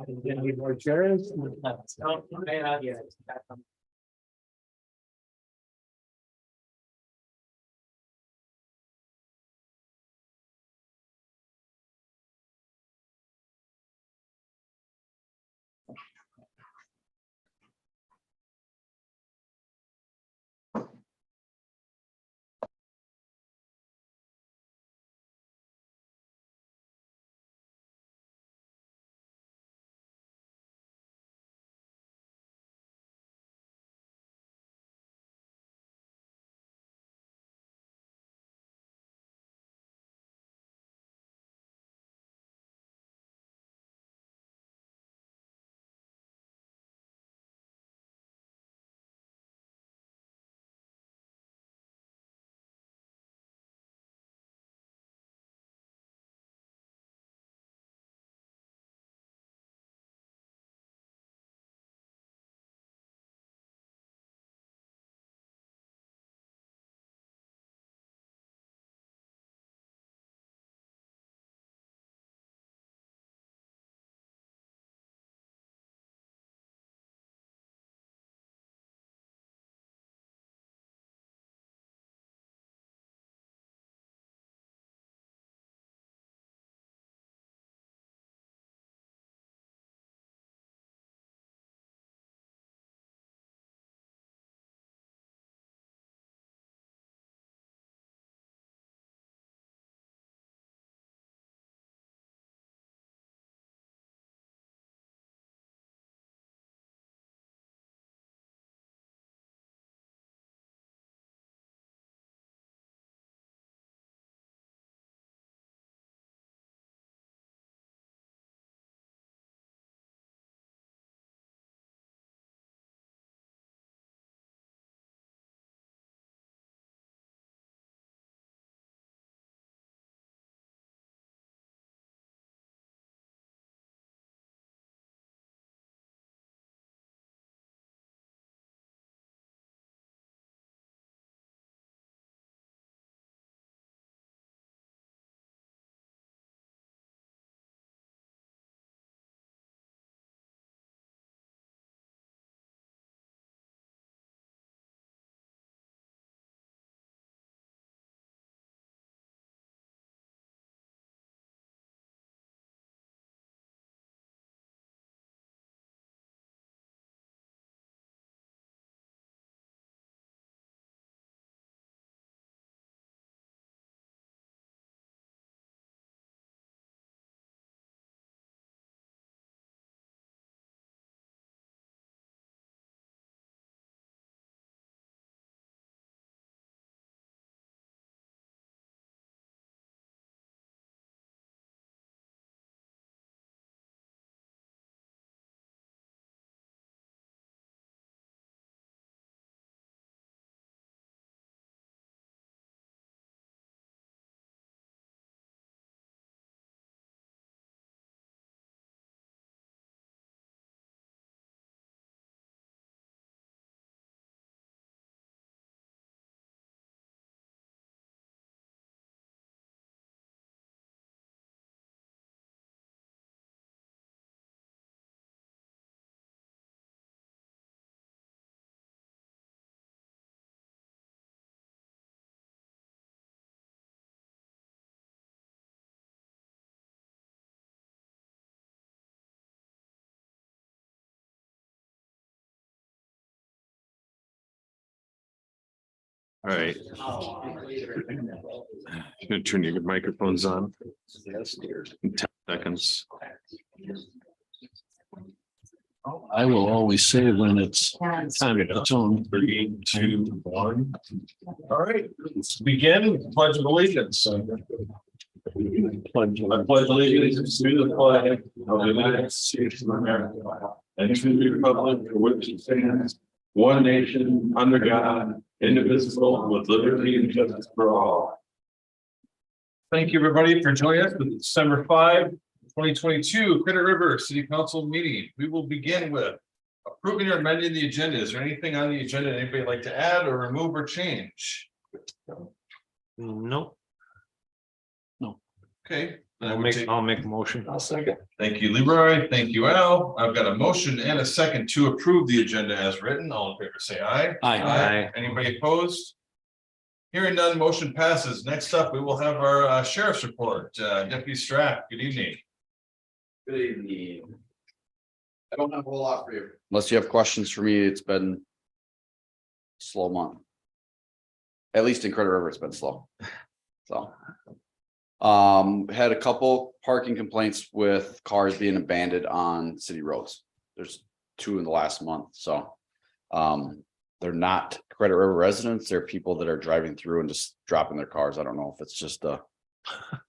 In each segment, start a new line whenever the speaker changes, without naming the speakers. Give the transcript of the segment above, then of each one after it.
Need more chairs?
All right. I'm gonna turn your microphones on. In 10 seconds.
I will always say when it's
Time it up.
its own.
3, 2, 1. All right, let's begin. Pledge of allegiance. I pledge allegiance to the flag of the United States of America and to the republic for which it stands, one nation, under God, indivisible, with liberty and justice for all. Thank you, everybody, for joining us for the December 5, 2022 Credit River City Council meeting. We will begin with approving or amending the agenda. Is there anything on the agenda anybody would like to add or remove or change?
Nope.
Okay. then
I'll
we'll
make,
take-
I'll make a motion.
I'll second.
Thank you, Leroy. Thank you, Al. I've got a motion and a second to approve the agenda as written. All in favor, say aye.
Aye.
Anybody opposed? Hearing none, motion passes. Next up, we will have our sheriff's report. Deputy Strack, good evening.
Good evening. I don't have a whole lot for you. Unless you have questions for me, it's been a slow month. At least in Credit River, it's been slow. So. Had a couple parking complaints with cars being abandoned on city roads. There's 2 in the last month, so. They're not Credit River residents, they're people that are driving through and just dropping their cars. I don't know if it's just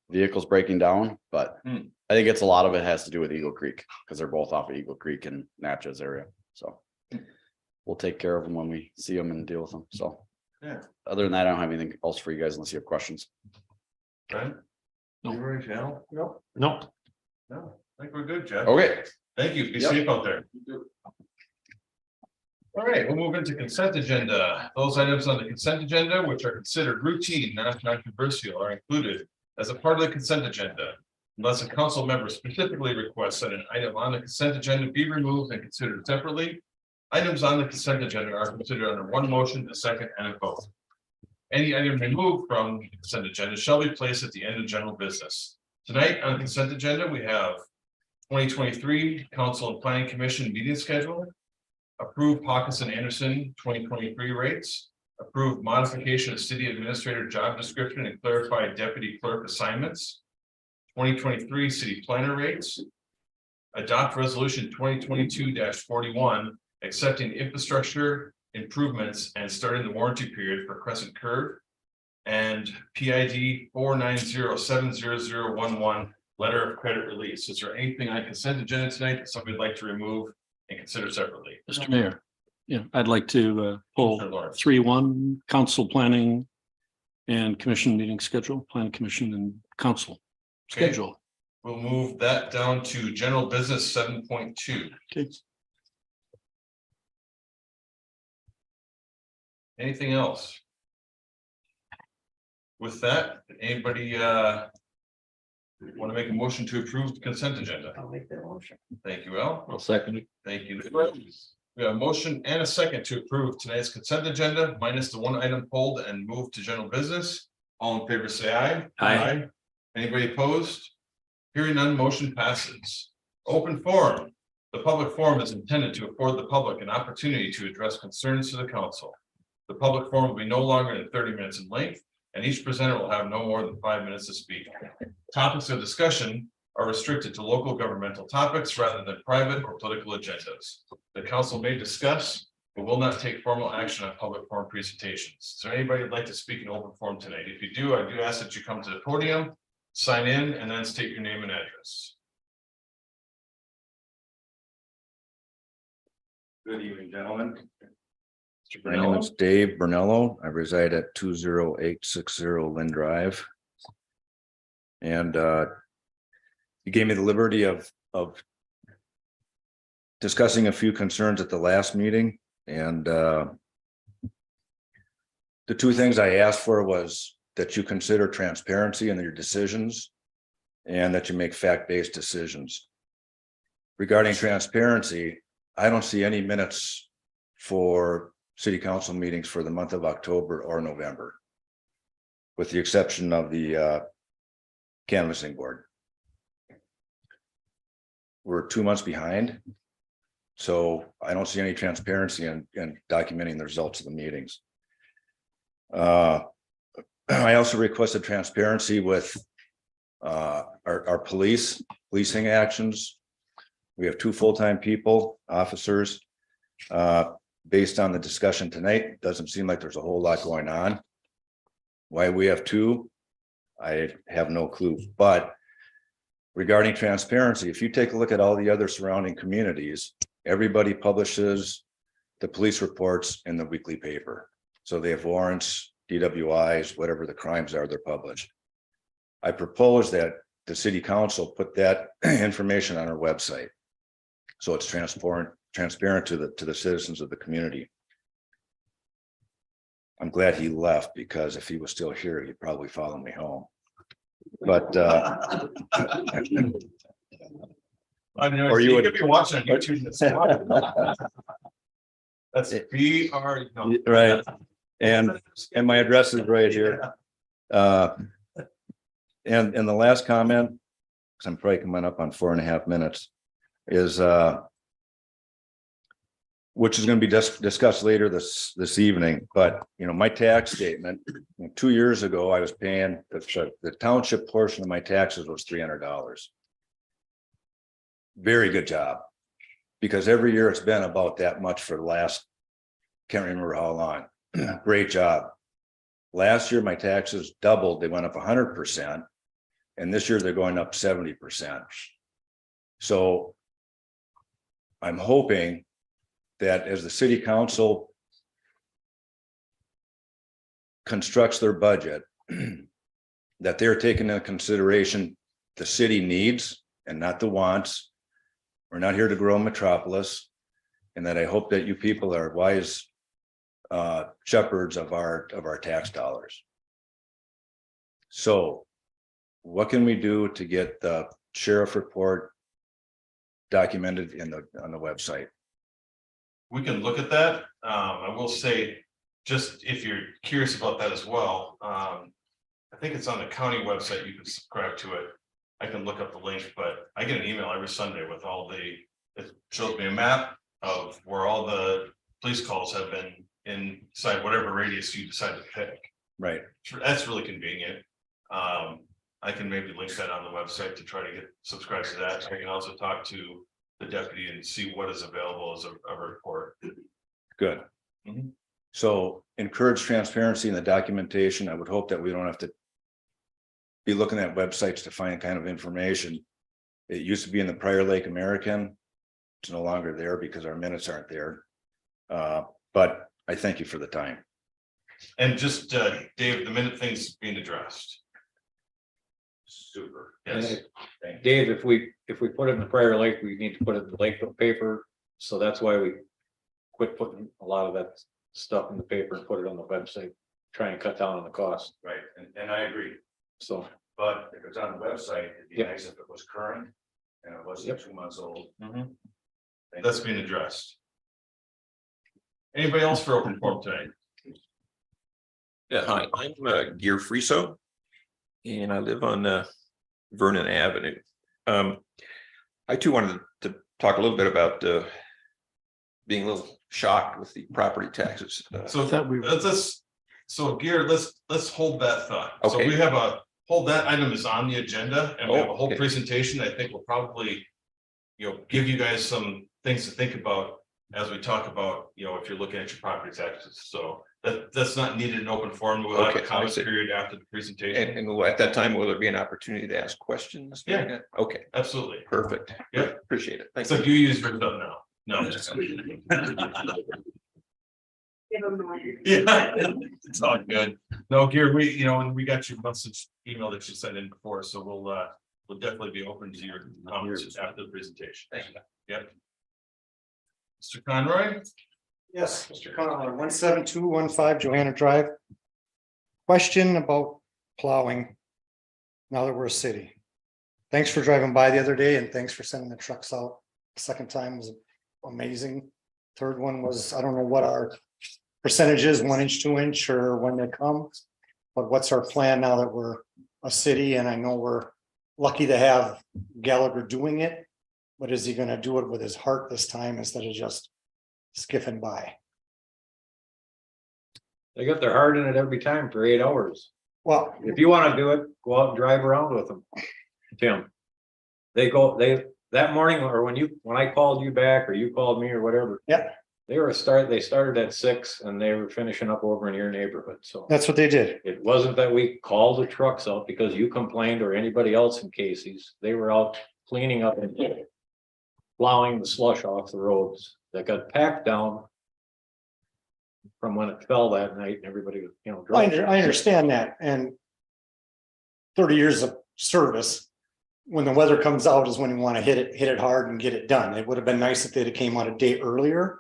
vehicles breaking down, but I think it's a lot of it has to do with Eagle Creek, because they're both off of Eagle Creek and Natchez area, so. We'll take care of them when we see them and deal with them, so.
Yeah.
Other than that, I don't have anything else for you guys unless you have questions.
Right?
No.
Leroy, Al?
No,
No, I think we're good, Jeff.
Okay.
Thank you. Be
Yep.
safe out there. All right, we'll move into consent agenda. Those items on the consent agenda, which are considered routine, not controversial, are included as a part of the consent agenda. Unless a council member specifically requests that an item on the consent agenda be removed and considered separately. Items on the consent agenda are considered under one motion, a second, and a vote. Any item removed from the consent agenda shall be placed at the end of general business. Tonight on the consent agenda, we have 2023 Council and Planning Commission meeting schedule. Approved Hawkins and Anderson 2023 rates. Approved modification of city administrator job description and clarified deputy clerk assignments. 2023 city planner rates. Adopt resolution 2022-41, accepting infrastructure improvements and starting the warranty period for Crescent Curve. And PID 490700011, letter of credit release. Is there anything on consent agenda tonight that somebody would like to remove and consider separately?
Mr. Mayor, yeah, I'd like to pull
Mr. Lawrence.
3-1 council planning and commission meeting schedule, plan commission and council
Okay.
schedule.
We'll move that down to general business 7.2.
Okay.
Anything else? With that, anybody want to make a motion to approve the consent agenda?
I'll make that motion.
Thank you, Al.
I'll second it.
Thank you. We have a motion and a second to approve tonight's consent agenda minus the one item pulled and move to general business. All in favor, say aye.
Aye.
Anybody opposed? Hearing none, motion passes. Open forum. The public forum is intended to afford the public an opportunity to address concerns to the council. The public forum will be no longer than 30 minutes in length, and each presenter will have no more than 5 minutes to speak. Topics of discussion are restricted to local governmental topics rather than private or political agendas. The council may discuss, but will not take formal action on public forum presentations. Is there anybody who'd like to speak in open forum tonight? If you do, I do ask that you come to the podium, sign in, and then state your name and address.
Good evening, gentlemen.
Mr.
My name is
Brunello.
Dave Brunello. I reside at 20860 Lynn Drive. And you gave me the liberty of discussing a few concerns at the last meeting. And the 2 things I asked for was that you consider transparency in your decisions and that you make fact-based decisions. Regarding transparency, I don't see any minutes for city council meetings for the month of October or November, with the exception of the canvassing board. We're 2 months behind, so I don't see any transparency in documenting the results of the meetings. I also requested transparency with our policing actions. We have 2 full-time people, officers. Based on the discussion tonight, doesn't seem like there's a whole lot going on. Why we have 2, I have no clue. But regarding transparency, if you take a look at all the other surrounding communities, everybody publishes the police reports in the weekly paper. So they have warrants, DWIs, whatever the crimes are, they're published. I propose that the city council put that information on our website, so it's transparent to the citizens of the community. I'm glad he left, because if he was still here, he'd probably follow me home. But
I know,
Or you
you
would-
could be watching on YouTube. That's BR. no.
right, and my address is right here. And the last comment, because I'm probably coming up on 4.5 minutes, is which is going to be discussed later this evening, but my tax statement, 2 years ago, I was paying the township portion of my taxes was $300. Very good job, because every year it's been about that much for the last, can't remember how long. Great job. Last year, my taxes doubled. They went up 100%. And this year they're going up 70%. So I'm hoping that as the city council constructs their budget, that they're taking into consideration the city needs and not the wants. We're not here to grow a metropolis. And that I hope that you people are wise shepherds of our tax dollars. So what can we do to get the sheriff report documented on the website?
We can look at that. I will say, just if you're curious about that as well, I think it's on the county website. You can subscribe to it. I can look up the link, but I get an email every Sunday with it shows me a map of where all the police calls have been inside whatever radius you decide to pick.
Right.
That's really convenient. I can maybe link that on the website to try to get subscribed to that. I can also talk to the deputy and see what is available as a report.
Good.
Mhm.
So encourage transparency in the documentation. I would hope that we don't have to be looking at websites to find kind of information. It used to be in the Prior Lake American. It's no longer there because our minutes aren't there. But I thank you for the time.
And just Dave, the minute things being addressed.
Super.
Yes.
Dave, if we put it in the Prior Lake, we need to put it in the Lakeville paper. So that's why we quit putting a lot of that stuff in the paper and put it on the website. Try and cut down on the cost.
Right, and I agree.
So
But if it's on the website, it'd be
Yep.
nice if it was current and it wasn't
Yep.
2 months old.
Mhm.
Thank
That's
you.
being addressed. Anybody else for open forum tonight?
Yeah, hi, I'm Gear Friso. And I live on Vernon Avenue. I too wanted to talk a little bit about being a little shocked with the property taxes.
So
That we-
so Gear, let's hold that thought. So
Okay.
we have hold that item is on the agenda and we have a whole
Okay.
presentation. I think we'll probably, give you guys some things to think about as we talk about, if you're looking at your property taxes. So that's not needed in open forum. We'll have
Okay,
a
I
comment
see.
period after the presentation.
And at that time, will there be an opportunity to ask questions?
Yeah.
Okay,
Absolutely.
perfect.
Yeah.
Appreciate it. Thank
It's
you.
like you use your stuff now. No. just kidding. Yeah, it's all good. No, Gear, and we got your message email that you sent in before, so we'll definitely be open to your comments after the presentation.
Thank you.
Yep. Mr. Conroy?
Yes, Mr. Conlon, 17215 Johanna Drive. Question about plowing. Now that we're a city. Thanks for driving by the other day and thanks for sending the trucks out. Second time was amazing. Third one was, I don't know what our percentage is, 1 inch, 2 inch, or when they come. But what's our plan now that we're a city? And I know we're lucky to have Gallagher doing it. But is he gonna do it with his heart this time instead of just skiffing by?
they got their heart in it every time for 8 hours.
Well,
If you want to do it, go out and drive around with them. Tim. That morning or when I called you back or you called me or whatever.
Yeah.
They started at 6 and they were finishing up over in your neighborhood. So
that's what they did.
it wasn't that we called the trucks out because you complained or anybody else in Casey's. They were out cleaning up and plowing the slush off the roads that got packed down from when it fell that night and everybody, drove.
I understand that, and 30 years of service, when the weather comes out is when you want to hit it hard and get it done. It would have been nice if they'd have came out a day earlier.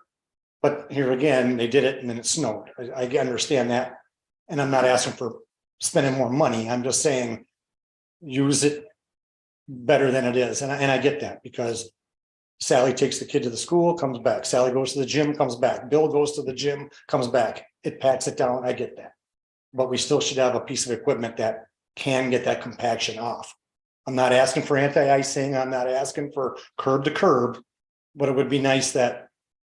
But here again, they did it and then it snowed. I understand that. And I'm not asking for spending more money. I'm just saying, use it better than it is. And I get that because Sally takes the kid to the school, comes back. Sally goes to the gym, comes back. Bill goes to the gym, comes back. It pats it down. I get that. But we still should have a piece of equipment that can get that compaction off. I'm not asking for anti-icing. I'm not asking for curb to curb, but it would be nice that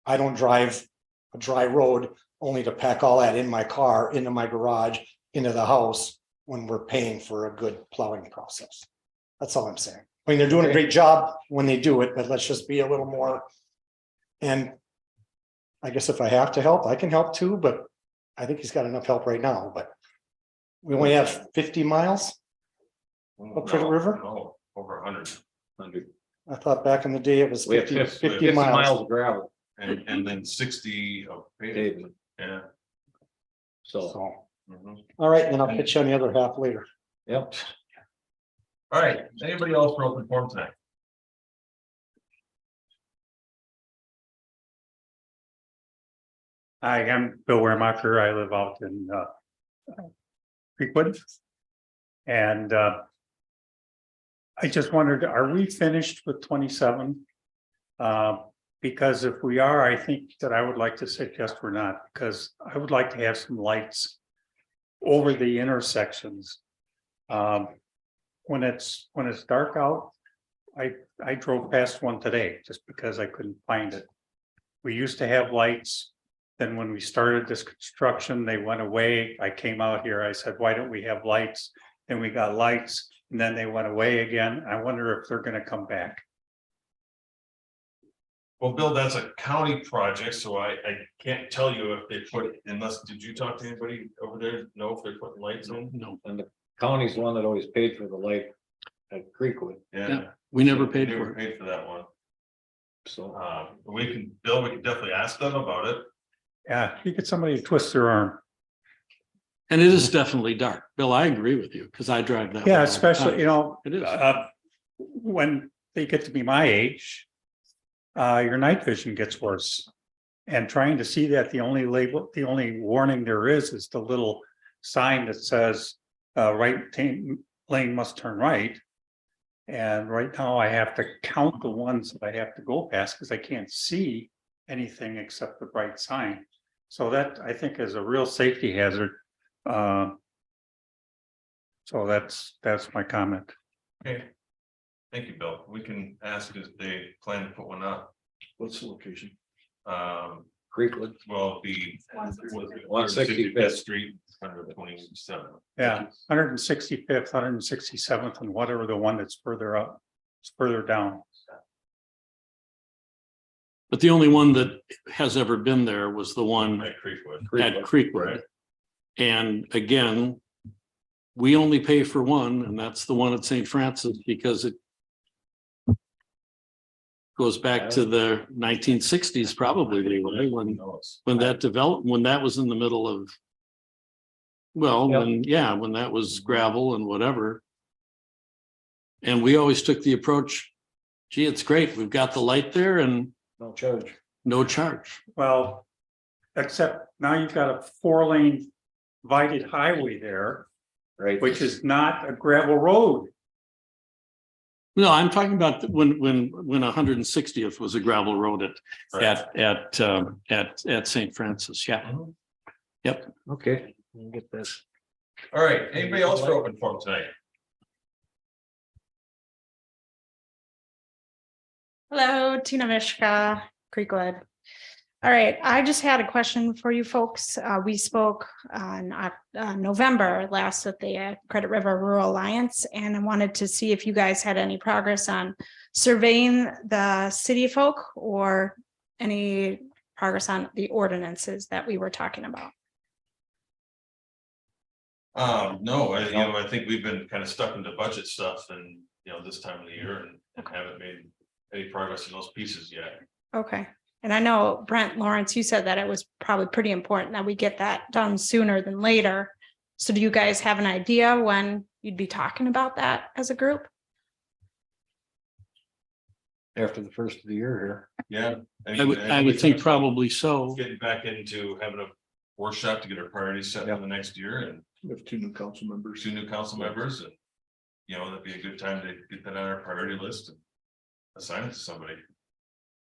I don't drive a dry road only to pack all that in my car, into my garage, into the house when we're paying for a good plowing process. That's all I'm saying. I mean, they're doing a great job when they do it, but let's just be a little more. And I guess if I have to help, I can help too, but I think he's got enough help right now, but we only have 50 miles. Up Credit River?
No, over 100.
100.
I thought back in the day it was
We have
50 miles.
of gravel
And then 60 of pavement.
pavement,
Yeah.
so,
So,
Mhm.
all right, then I'll pitch you on the other half later.
yep.
All right, anybody else for open forum tonight?
Hi, I'm Bill Waremacher. I live out in Creekwood. And I just wondered, are we finished with 27? Because if we are, I think that I would like to suggest we're not, because I would like to have some lights over the intersections. When it's dark out, I drove past one today just because I couldn't find it. We used to have lights. Then when we started this construction, they went away. I came out here, I said, why don't we have lights? And we got lights, and then they went away again. I wonder if they're gonna come back.
Well, Bill, that's a county project, so I can't tell you if they put, unless, did you talk to anybody over there? Know if they're putting lights in?
No,
And the county's the one that always paid for the light at Creekwood,
Yeah.
we never
They
paid
never
for it.
paid for that one.
so.
Bill, we can definitely ask them about it.
Yeah, you get somebody to twist their arm.
And it is definitely dark. Bill, I agree with you because I drive that. way
Yeah,
all the
especially,
time.
you know,
It is.
when they get to be my age, your night vision gets worse. And trying to see that, the only label, the only warning there is the little sign that says, lane must turn right. And right now I have to count the ones that I have to go past because I can't see anything except the bright sign. So that, I think, is a real safety hazard. So that's my comment.
Okay. Thank you, Bill. We can ask if they plan to put one up.
What's the location?
Creekwood,
Well, the
165th
Street, 127.
Yeah, 165th, 167th, and whatever the one that's further up, it's further down.
But the only one that has ever been there was the one
At Creekwood.
at Creekwood. And again, we only pay for one, and that's the one at St. Francis because it goes back to the 1960s, probably, right? When that developed, when that was in the middle of, well, when that was gravel and whatever. And we always took the approach, gee, it's great, we've got the light there and
no charge.
no charge.
Well, except now you've got a 4-lane divided highway there,
Right.
which is not a gravel road.
No, I'm talking about when 160th was a gravel road at St. Francis. Yeah. Yep.
Okay, we'll get this.
All right, anybody else for open forum tonight?
Hello, Tina Mishka, Creekwood. All right, I just had a question for you folks. We spoke on November last at the Credit River Rural Alliance, and I wanted to see if you guys had any progress on surveying the city folk or any progress on the ordinances that we were talking about.
No, I think we've been kind of stuck into budget stuff and, this time of the year and haven't made any progress in those pieces yet.
Okay. And I know Brent Lawrence, you said that it was probably pretty important that we get that done sooner than later. So do you guys have an idea when you'd be talking about that as a group?
After the first of the year
Yeah.
I would think probably so.
Getting back into having a workshop to get our priorities set for the next year and
We have 2 new council members.
2 new council members and that'd be a good time to get that on our priority list and assign it to somebody.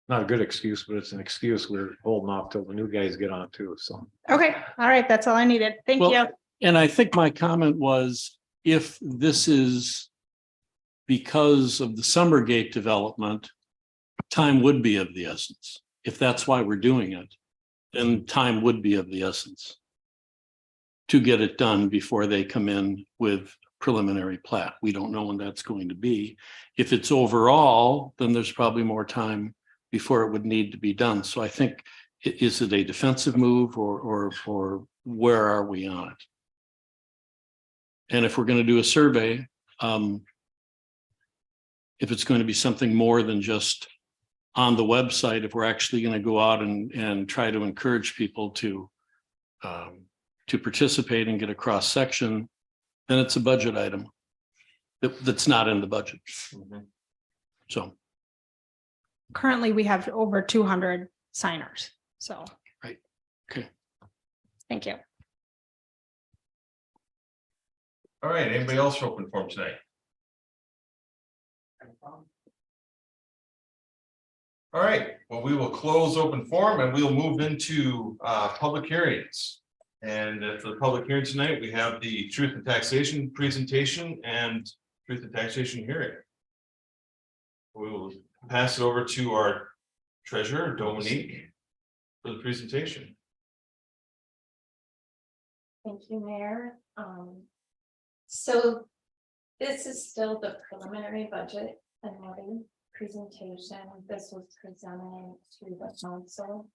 Not a good excuse, but it's an excuse. We're holding off till the new guys get on too, so.
Okay, all right, that's all I needed. Thank
Well,
you.
And I think my comment was, if this is because of the Summergate development, time would be of the essence. If that's why we're doing it, then time would be of the essence to get it done before they come in with preliminary plat. We don't know when that's going to be. If it's overall, then there's probably more time before it would need to be done. So I think, is it a defensive move or where are we on it? And if we're going to do a survey, if it's going to be something more than just on the website, if we're actually going to go out and try to encourage people to participate and get a cross section, then it's a budget item that's not in the budget. So.
Currently, we have over 200 signers, so.
Right. Okay.
Thank you.
All right, anybody else for open forum tonight? All right, well, we will close open forum and we'll move into public hearings. And for the public hearing tonight, we have the truth and taxation presentation and truth and taxation hearing. We will pass it over to our treasurer, Dominique, for the presentation.
Thank you, Mayor. So this is still the preliminary budget and levy presentation. This was presented to the council.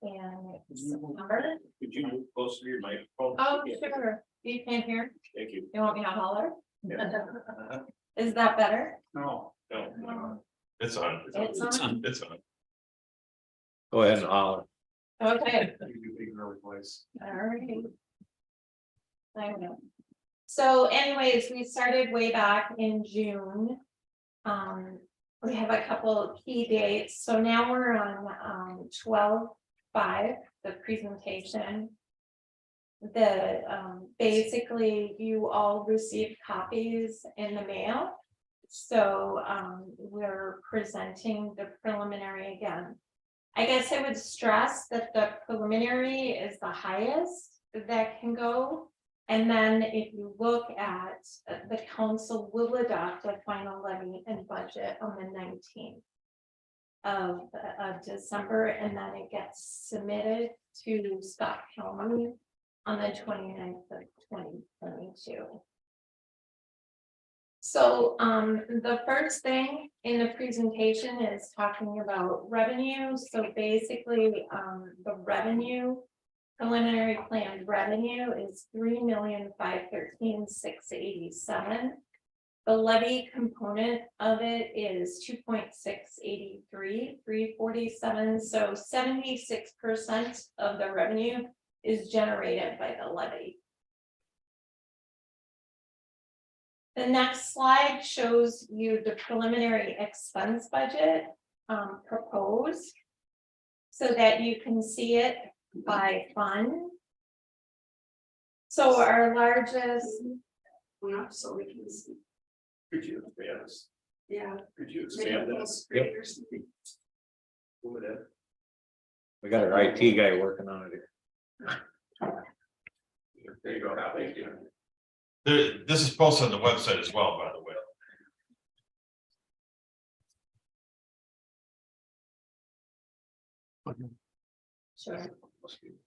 And September.
Could you move closer to your microphone?
Oh, sure. You can't hear?
Thank you.
You want me to holler? Is that better?
No. It's on.
It's on.
It's on.
Go ahead and holler.
Okay. All right. I know. So anyways, we started way back in June. We have a couple of key dates. So now we're on 12/5, the presentation. Basically you all received copies in the mail. So we're presenting the preliminary again. I guess I would stress that the preliminary is the highest that can go. And then if you look at the council will adopt a final levy and budget on the 19th of December, and then it gets submitted to Scott County on the 29th of 2022. So the first thing in the presentation is talking about revenue. So basically the revenue, preliminary planned revenue is $3,513,687. The levy component of it is 2.683,347. So 76% of the revenue is generated by the levy. The next slide shows you the preliminary expense budget proposed so that you can see it by fund. So our largest. So we can see.
Could you expand this?
Yeah.
Could you expand this?
Yep. We got our IT guy working on it here.
There you go. Thank you. This is posted on the website as well, by the way.
Sure.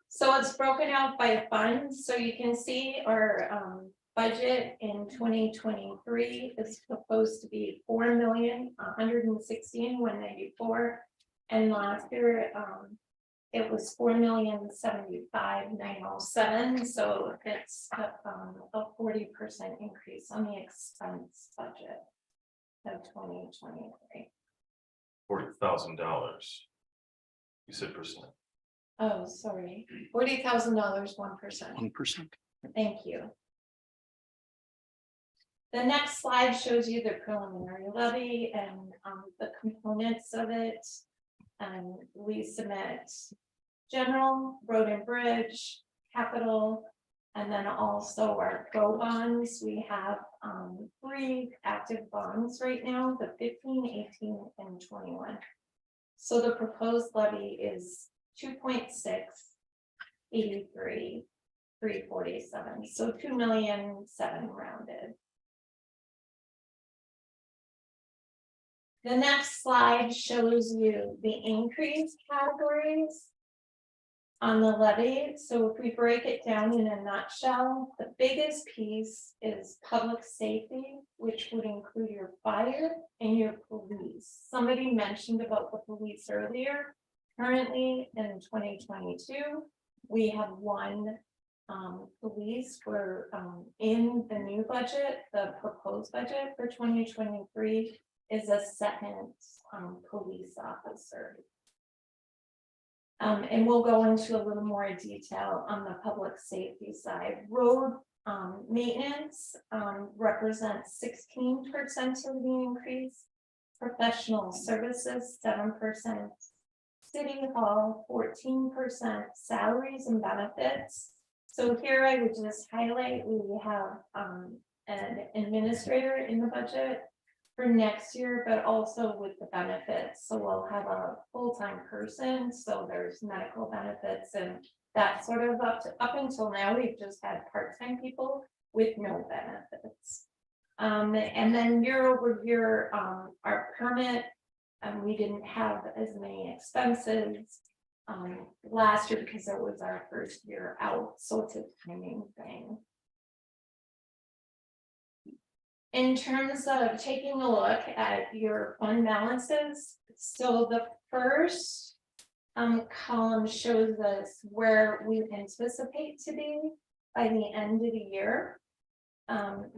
So it's broken out by funds, so you can see our budget in 2023 is proposed to be $4,116,194, and last year it was $4,075,907. So it's a 40% increase on the expense budget of 2023.
$40,000. You said percent.
Oh, sorry, $40,000, 1%.
1%.
Thank you. The next slide shows you the preliminary levy and the components of it. And we submit general, road and bridge, capital, and then also our pro bonds. We have three active bonds right now, the 15, 18, and 21. So the proposed levy is 2.683,347, so 2,000,007 rounded. The next slide shows you the increase categories on the levy. So if we break it down in a nutshell, the biggest piece is public safety, which would include your fire and your police. Somebody mentioned about the police earlier. Currently in 2022, we have one police. We're in the new budget, the proposed budget for 2023 is a second police officer. And we'll go into a little more detail on the public safety side. Road maintenance represents 16% of the increase. Professional services, 7%. City Hall, 14%. Salaries and benefits. So here I would just highlight, we have an administrator in the budget for next year, but also with the benefits. So we'll have a full-time person, so there's medical benefits and that sort of up until now, we've just had part-time people with no benefits. And then year over year, our permit, we didn't have as many expenses last year because it was our first year out, so it's a timing thing. In terms of taking a look at your fund balances, so the first column shows us where we anticipate to be by the end of the year.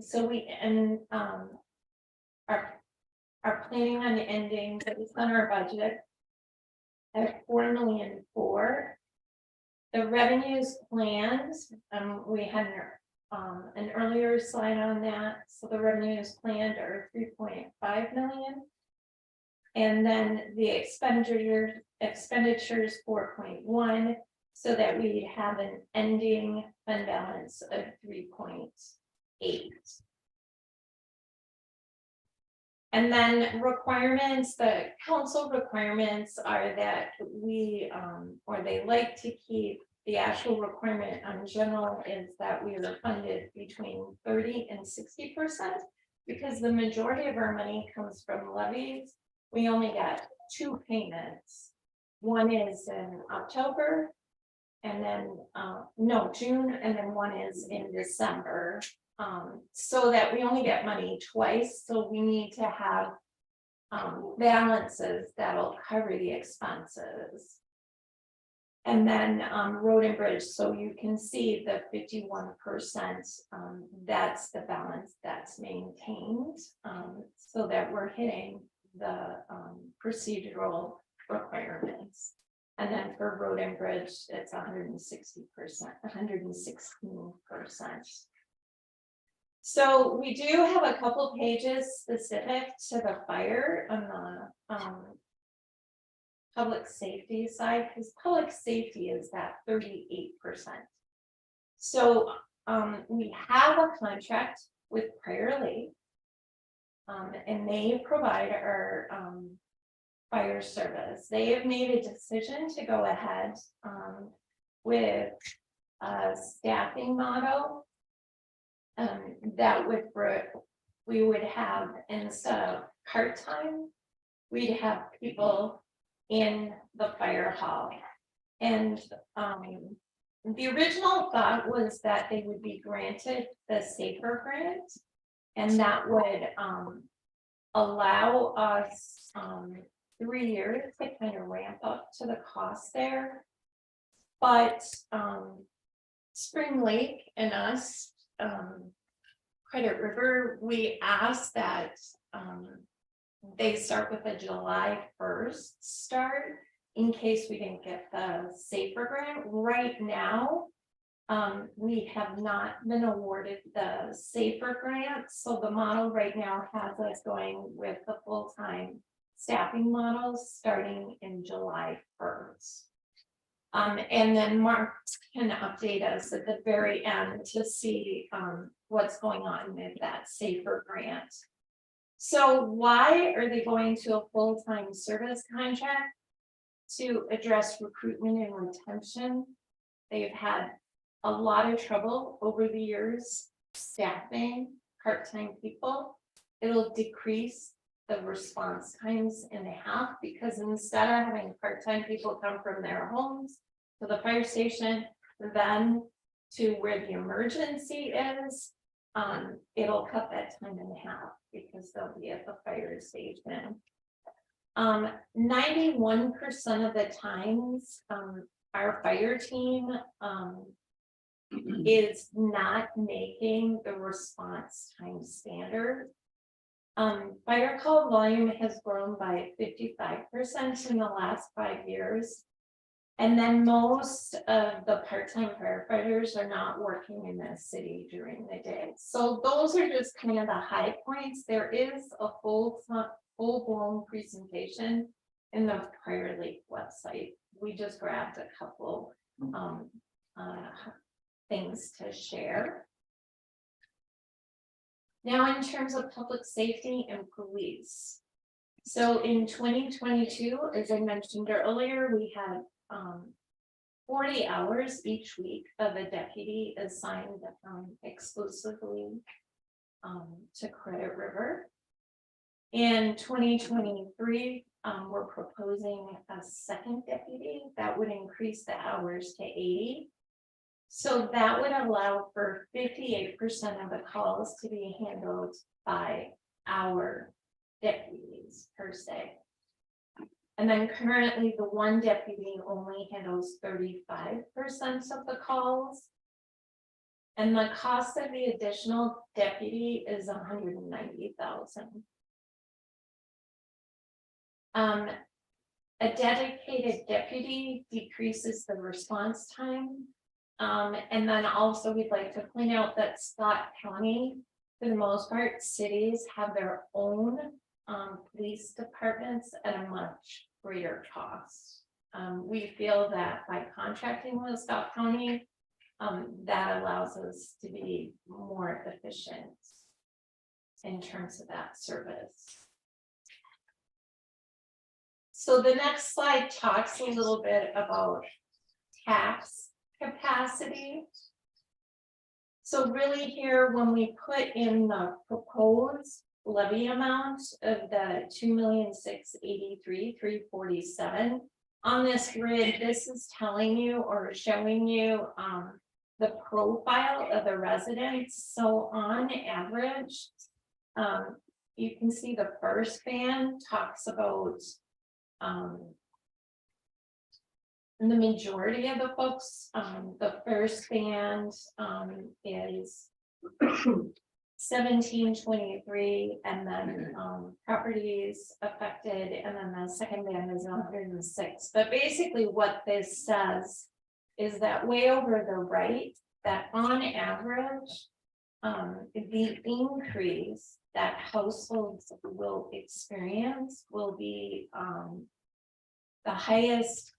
So we are planning on ending based on our budget at $4.4 million. The revenues planned, we had an earlier slide on that. So the revenues planned are 3.5 million. And then the expenditures 4.1, so that we have an ending fund balance of 3.8. And then requirements, the council requirements are that we, or they like to keep, the actual requirement on general is that we are funded between 30 and 60%, because the majority of our money comes from levies. We only get 2 payments. One is in October, and then June, and then one is in December. So that we only get money twice, so we need to have balances that'll cover the expenses. And then road and bridge, so you can see the 51%, that's the balance that's maintained, so that we're hitting the procedural requirements. And then for road and bridge, it's 160%, 116%. So we do have a couple pages specific to the fire on the public safety side, because public safety is that 38%. So we have a contract with Prior Lake, and they provide our fire service. They have made a decision to go ahead with a staffing model that we would have, instead of part-time, we'd have people in the fire hall. And the original thought was that they would be granted the SAFER grant, and that would allow us 3 years to kind of ramp up to the cost there. But Spring Lake and us, Credit River, we asked that they start with a July 1st start in case we didn't get the SAFER grant. Right now, we have not been awarded the SAFER grant, so the model right now has us going with the full-time staffing models starting in July 1st. And then Mark can update us at the very end to see, what's going on with that SAFER grant. So why are they going to a full-time service contract? To address recruitment and retention. They've had a lot of trouble over the years staffing part-time people. It'll decrease the response times in half, because instead of having part-time people come from their homes to the fire station, then to where the emergency is, it'll cut that time in half because they'll be at the fire station. 91% of the times, our fire team, is not making the response time standard. Fire call volume has grown by 55% in the last 5 years. And then most of the part-time firefighters are not working in the city during the day. So those are just kind of the high points. There is a full-blown presentation in the Prior Lake website. We just grabbed a couple things to share. Now, in terms of public safety and police. So in 2022, as I mentioned earlier, we had 40 hours each week of a deputy assigned exclusively to Credit River. In 2023, we're proposing a second deputy that would increase the hours to 80. So that would allow for 58% of the calls to be handled by our deputies per se. And then currently the one deputy only handles 35% of the calls. And the cost of the additional deputy is $190,000. A dedicated deputy decreases the response time. And then also we'd like to point out that Scott County, for the most part, cities have their own police departments at a much greater cost. We feel that by contracting with Scott County, that allows us to be more efficient in terms of that service. So the next slide talks a little bit about tax capacity. So really here, when we put in the proposed levy amount of the $2,683,347 on this grid, this is telling you or showing you the profile of the residents. So on average, you can see the first band talks about the majority of the folks, the first band is 1723, and then properties affected, and then the second band is 106. But basically what this says is that way over the right, that on average, the increase that households will experience will be the highest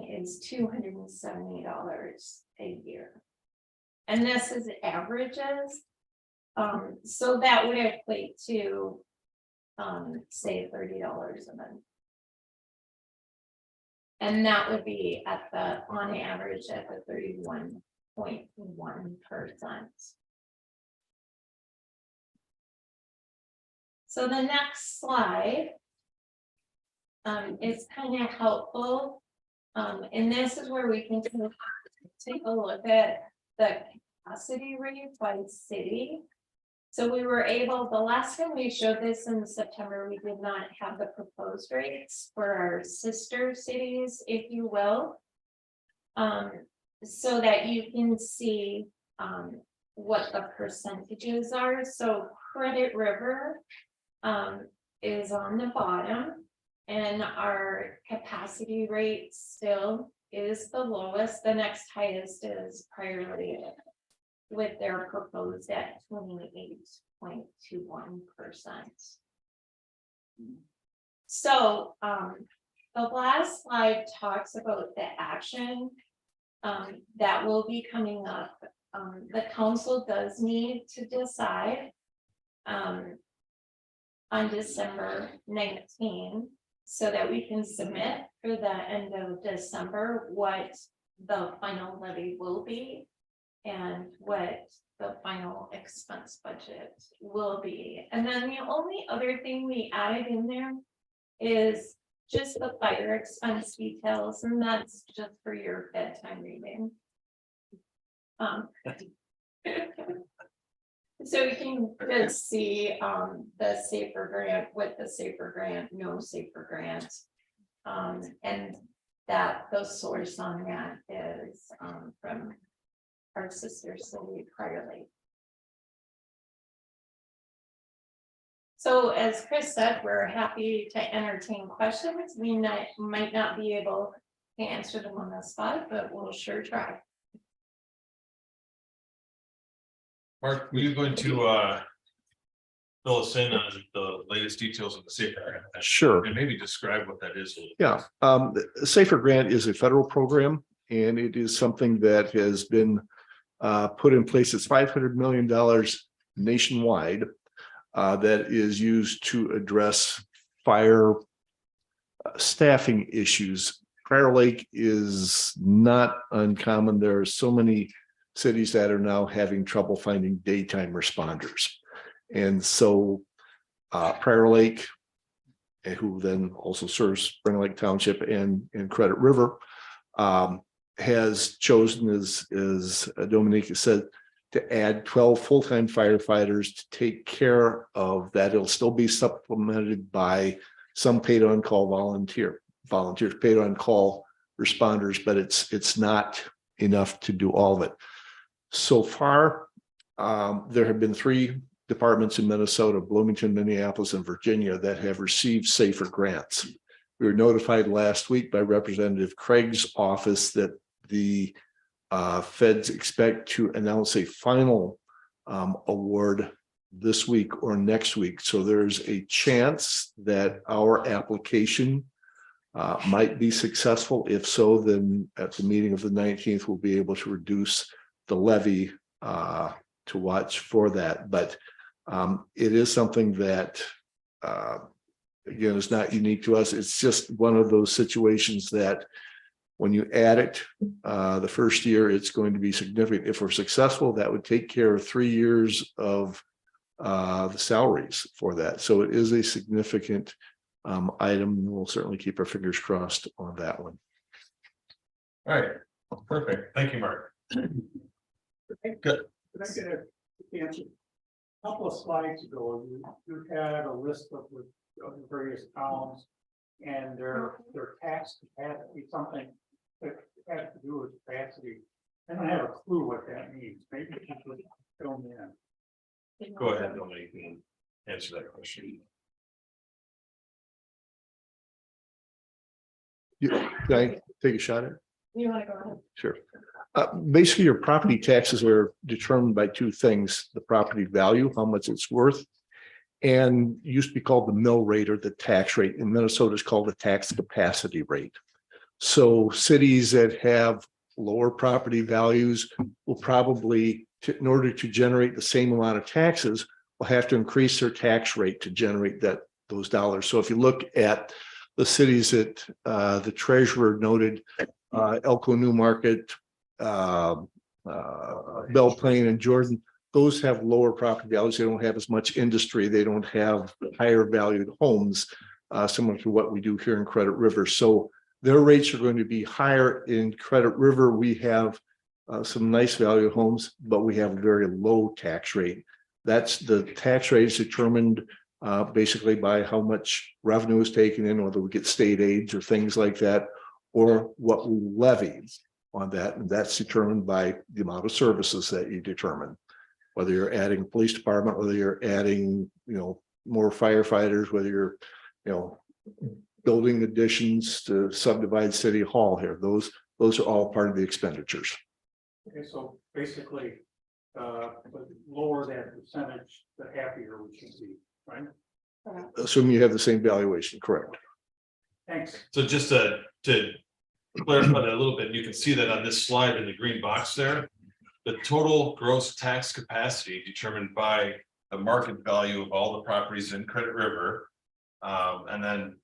is $270 a year. And this is averages. So that would equate to say $30 a month. And that would be at the on average at the 31.1%. So the next slide is kind of helpful. And this is where we can take a look at the capacity rate by city. So we were able, the last time we showed this in September, we did not have the proposed rates for our sister cities, if you will. So that you can see what the percentages are. So Credit River is on the bottom, and our capacity rate still is the lowest. The next highest is Prior Lake, with their proposed at 28.21%. So the last slide talks about the action that will be coming up. The council does need to decide on December 19, so that we can submit for the end of December what the final levy will be and what the final expense budget will be. And then the only other thing we added in there is just the fire expense details, and that's just for your bedtime reading. So you can just see the safer grant with the safer grant, no safer grant. And that the source on that is from our sister city, Prior Lake. So as Chris said, we're happy to entertain questions. We might not be able to answer them on the spot, but we'll sure try.
Mark, were you going to fill us in on the latest details of the safer grant?
Sure.
And maybe describe what that is.
Yeah, the Safer Grant is a federal program, and it is something that has been put in place. It's $500 million nationwide that is used to address fire staffing issues. Prior Lake is not uncommon. There are so many cities that are now having trouble finding daytime responders. And so Prior Lake, who then also serves Spring Lake Township and Credit River, has chosen, as Dominique said, to add 12 full-time firefighters to take care of that. It'll still be supplemented by some paid on-call volunteers, paid on-call responders, but it's not enough to do all of it. So far, there have been 3 departments in Minnesota, Bloomington, Minneapolis, and Virginia that have received safer grants. We were notified last week by Representative Craig's office that the feds expect to announce a final award this week or next week. So there's a chance that our application might be successful. If so, then at the meeting of the 19th, we'll be able to reduce the levy to watch for that. But it is something that, again, is not unique to us. It's just one of those situations that when you add it, the first year, it's going to be significant. If we're successful, that would take care of 3 years of the salaries for that. So it is a significant item. We'll certainly keep our fingers crossed on that one.
All right, perfect. Thank you, Mark. Good.
Could I get a answer? A couple of slides ago, you had a list of the various towns and their tax capacity, something that has to do with capacity. I don't have a clue what that means. Maybe you could fill me in.
Go ahead, Dominique, and answer that question.
Can I take a shot at it?
You want to go ahead?
Sure. Basically, your property taxes are determined by 2 things: the property value, how much it's worth, and used to be called the mill rate or the tax rate. In Minnesota, it's called the tax capacity rate. So cities that have lower property values will probably, in order to generate the same amount of taxes, will have to increase their tax rate to generate those dollars. So if you look at the cities that the treasurer noted, Elko, Newmarket, Belle Plaine, and Jordan, those have lower property values. They don't have as much industry. They don't have higher valued homes, similar to what we do here in Credit River. So their rates are going to be higher. In Credit River, we have some nice value homes, but we have a very low tax rate. That's the tax rate is determined basically by how much revenue is taken in, whether we get state aids or things like that, or what we levy on that. And that's determined by the amount of services that you determine, whether you're adding a police department, whether you're adding, more firefighters, whether you're, building additions to subdivide city hall here. Those are all part of the expenditures.
Okay, so basically, the lower that percentage, the happier we should be, right?
Assuming you have the same valuation, correct?
Thank Thanks.
So just to clarify that a little bit, you can see that on this slide in the green box there. The total gross tax capacity determined by the market value of all the properties in Credit River. And then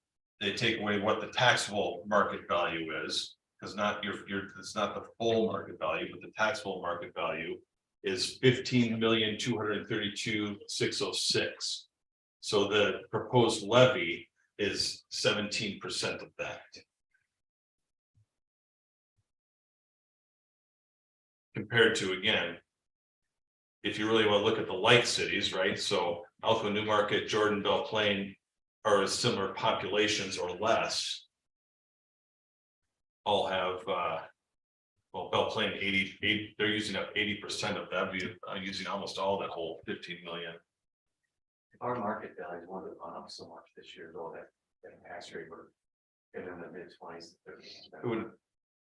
they take away what the taxable market value is, because it's not the full market value, but the taxable market value is 15,232,606. So the proposed levy is 17% of that. Compared to, again, if you really want to look at the like cities, right? So Elko, Newmarket, Jordan, Belle Plaine are similar populations or less. All have, well, Belle Plaine 88, they're using up 80% of that, using almost all that whole 15 million.
Our market value would have gone up so much this year, though, that tax rate would have been in the mid-20s.
It would,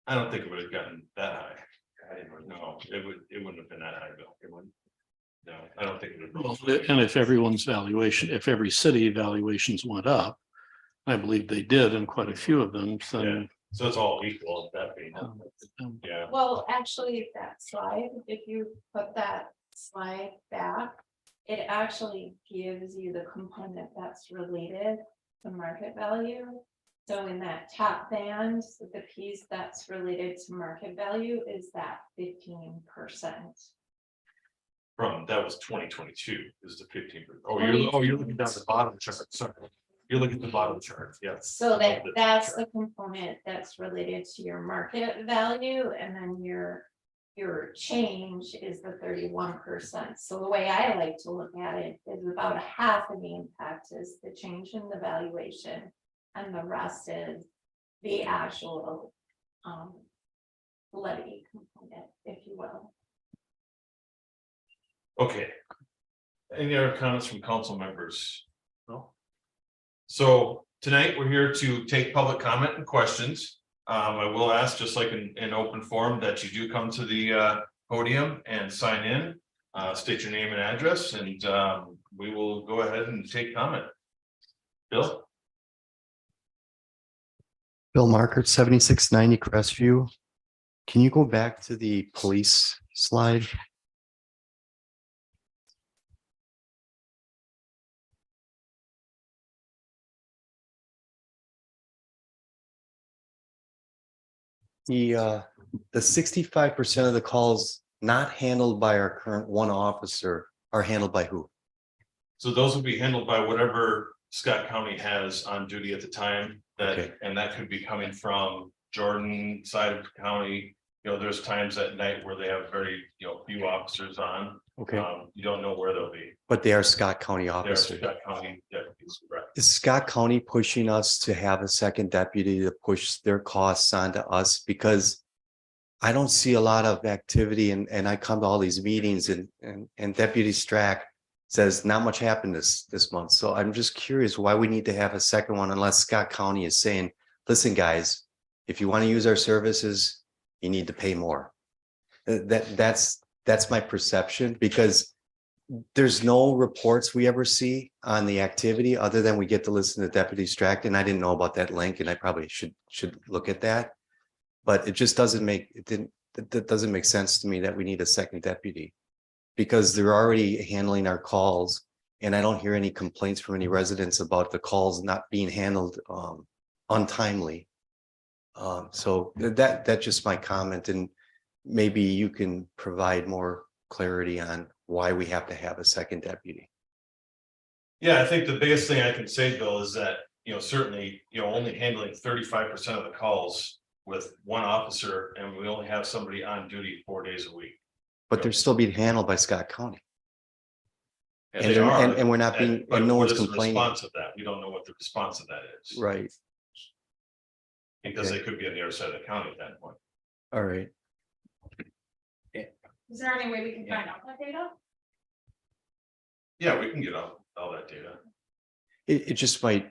I don't think it would have gotten that high. No, it wouldn't have been that high, Bill. It wouldn't. No, I don't think it would.
Well, and if everyone's valuation, if every city valuations went up, I believe they did in quite a few of them, so.
Yeah. So it's all equal, that being, yeah.
Well, actually, that slide, if you put that slide back, it actually gives you the component that's related to market value. So in that top band, the piece that's related to market value is that 15%.
From, that was 2022, is the 15%. You're looking down the bottom chart, sorry. You're looking at the bottom chart, yes.
So that's the component that's related to your market value, and then your change is the 31%. So the way I like to look at it is about a half of the impact is the change in the valuation, and the rest is the actual levy component, if you will.
Okay. Any other comments from council members? No. So tonight we're here to take public comment and questions. I will ask, just like in open forum, that you do come to the podium and sign in, state your name and address, and we will go ahead and take comment. Bill?
Bill Markert, 7690 Crestview. Can you go back to the police slide? The 65% of the calls not handled by our current one officer are handled by who?
So those will be handled by whatever Scott County has on duty at the time,
Okay.
and that could be coming from Jordan side of the county. You know, there's times at night where they have very, few officers on.
Okay,
You don't know where they'll be.
but they are Scott County
They're
officers.
Scott County deputies, correct?
Is Scott County pushing us to have a second deputy to push their costs onto us? Because I don't see a lot of activity, and I come to all these meetings, and Deputy Strack says not much happened this month. So I'm just curious why we need to have a second one unless Scott County is saying, listen, guys, if you want to use our services, you need to pay more. That's my perception, because there's no reports we ever see on the activity other than we get to listen to Deputy Strack, and I didn't know about that link, and I probably should look at that. But it just doesn't make sense to me that we need a second deputy, because they're already handling our calls, and I don't hear any complaints from any residents about the calls not being handled untimely. So that's just my comment, and maybe you can provide more clarity on why we have to have a second deputy.
Yeah, I think the biggest thing I can say, Bill, is that, certainly, only handling 35% of the calls with one officer, and we only have somebody on duty 4 days a week.
But they're still being handled by Scott County.
And
And
they are,
and we're not being,
but
and no
what
one's
is the
complaining.
response of that? We don't know what the response of that is.
Right,
Because they could be on the other side of the county at that point.
all right.
Is there any way we can find out that data?
Yeah, we can get all that data.
It just might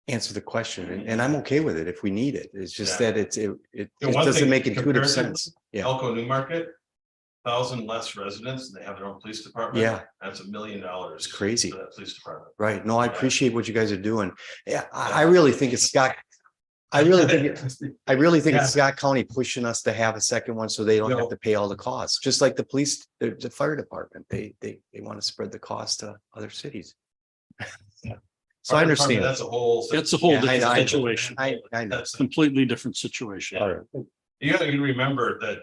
answer the question, and I'm okay with it if we need it. It's just
Yeah.
that it
one
doesn't
thing
make
compared
intuitive
to
sense. Yeah,
Elko Newmarket, 1,000 less residents, and they have their own police department.
Yeah.
That's $1 million.
It's crazy.
For that police department.
right. No, I appreciate what you guys are doing. Yeah, I really think it's Scott I really think it's Scott County pushing us to have a second one so they don't have to pay all the costs, just like the police, the fire department, they want to spread the cost to other cities. So I understand.
That's a whole.
It's a whole
Yeah, I
different
know.
situation,
I know.
completely different situation.
All right.
You gotta remember that,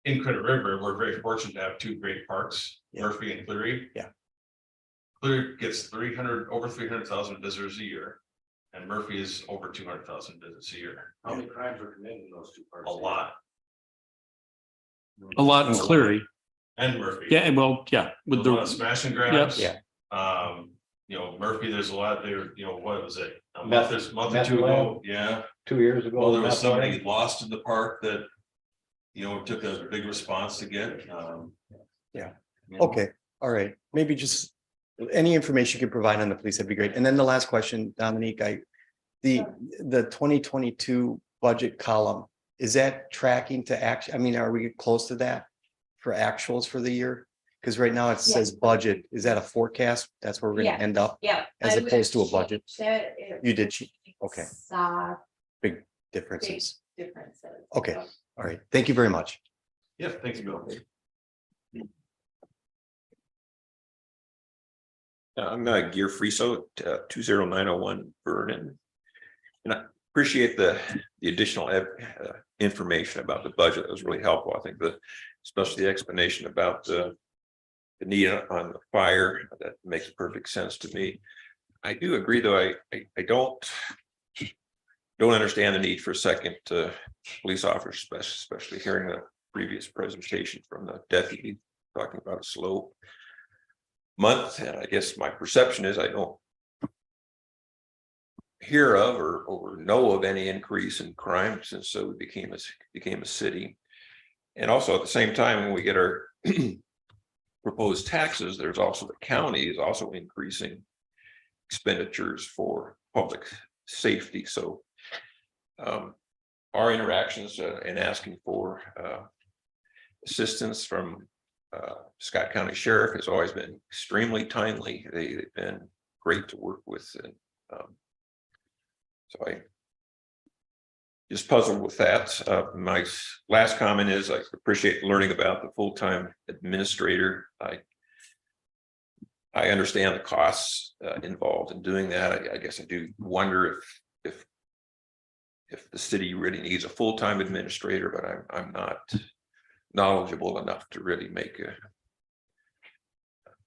in Credit River, we're very fortunate to have two great parks,
Yeah.
Murphy and Cleary.
Yeah.
Cleary gets over 300,000 visitors a year. And Murphy is over 200,000 visits a year.
How many crimes are committed in those two parts?
A lot.
A lot in Cleary.
And Murphy.
Yeah, well, yeah, with
There's a lot of
the,
smash and grabs.
Yeah.
Murphy, there's a lot there, what was it? A
Meth-
month or
meth
two ago,
lab.
yeah.
2 years ago.
Well, there was
that's
somebody
why-
lost in the park that, it took a big response to get.
Yeah. Okay, all right, maybe just any information you can provide on the police, that'd be great. And then the last question, Dominique, the 2022 budget column, is that tracking to act? I mean, are we close to that for actuals for the year? Because right now it says budget. Is that a forecast? That's where we're gonna
Yeah.
end up
Yeah.
as
I would
opposed to a budget?
change it. It
You did, okay,
saw
big differences.
differences.
Okay.
So,
All right, thank you very much.
Yeah, thanks, Bill.
I'm Gear Friso, 20901 Vernon. And I appreciate the additional information about the budget. That was really helpful. I think especially the explanation about the need on the fire, that makes perfect sense to me. I do agree, though, I don't understand the need for a second police officer, especially hearing the previous presentation from the deputy talking about a slow month. And I guess my perception is I don't hear of or know of any increase in crime since we became a city. And also at the same time, when we get our proposed taxes, there's also the county is also increasing expenditures for public safety. So our interactions in asking for assistance from Scott County Sheriff has always been extremely timely. They've been great to work with. And so I just puzzled with that. My last comment is I appreciate learning about the full-time administrator. I understand the costs involved in doing that. I guess I do wonder if the city really needs a full-time administrator, but I'm not knowledgeable enough to really make a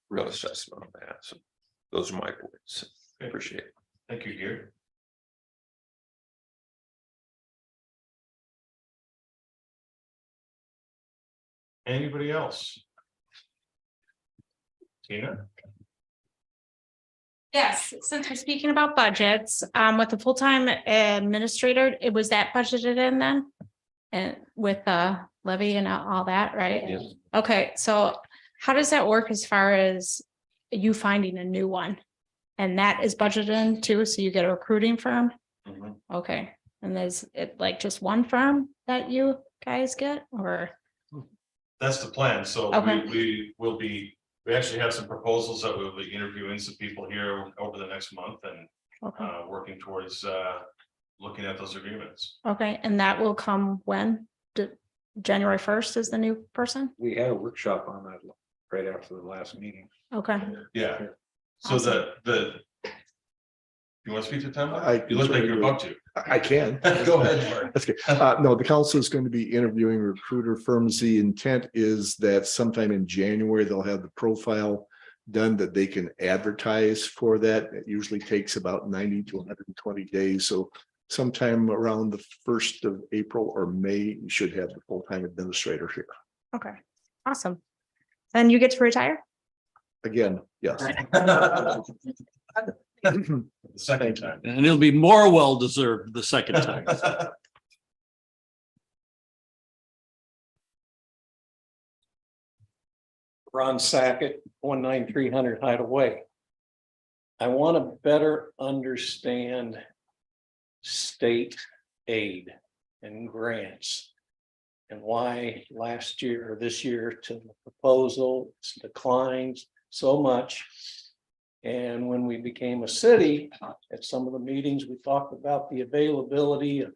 real assessment on that. So those are my points. Appreciate it.
Thank you, Gear. Anybody else? Tina?
Yes, since we're speaking about budgets, with the full-time administrator, was that budgeted in then? And with the levy and all that, right?
Yes.
Okay, so how does that work as far as you finding a new one? And that is budgeted in too, so you get a recruiting firm? Okay, and is it like just one firm that you guys get, or?
That's the plan. So
Okay.
we actually have some proposals that we'll be interviewing some people here over the next month and
Okay,
working towards looking at those agreements.
okay, and that will come when? January 1st is the new person?
We had a workshop on that right after the last meeting.
Okay,
Yeah. So
Awesome.
you want to speak to Tom?
I-
You look like you're about to.
I can.
Go ahead, Mark.
That's good. No, the council is going to be interviewing recruiter firms. The intent is that sometime in January, they'll have the profile done that they can advertise for that. It usually takes about 90 to 120 days. So sometime around the 1st of April or May, you should have the full-time administrator here.
okay, awesome. Then you get to retire?
Again, yes.
The second time.
and it'll be more well-deserved the second time.
Ron Sackett, 19300 Hideaway. I want to better understand state aid and grants and why last year or this year to the proposal declines so much. And when we became a city, at some of the meetings, we talked about the availability of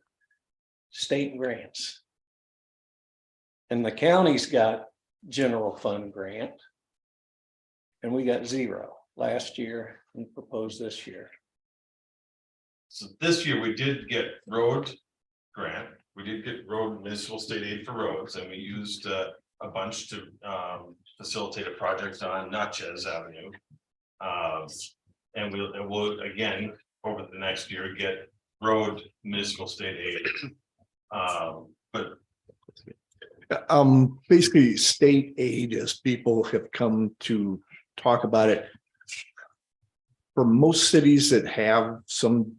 state grants. And the county's got general fund grant. And we got 0 last year and proposed this year.
So this year we did get road grant, we did get road municipal state aid for roads, and we used a bunch to facilitate a project on Natchez Avenue. And we'll again, over the next year, get road municipal state aid. But
Basically, state aid, as people have come to talk about it. For most cities that have some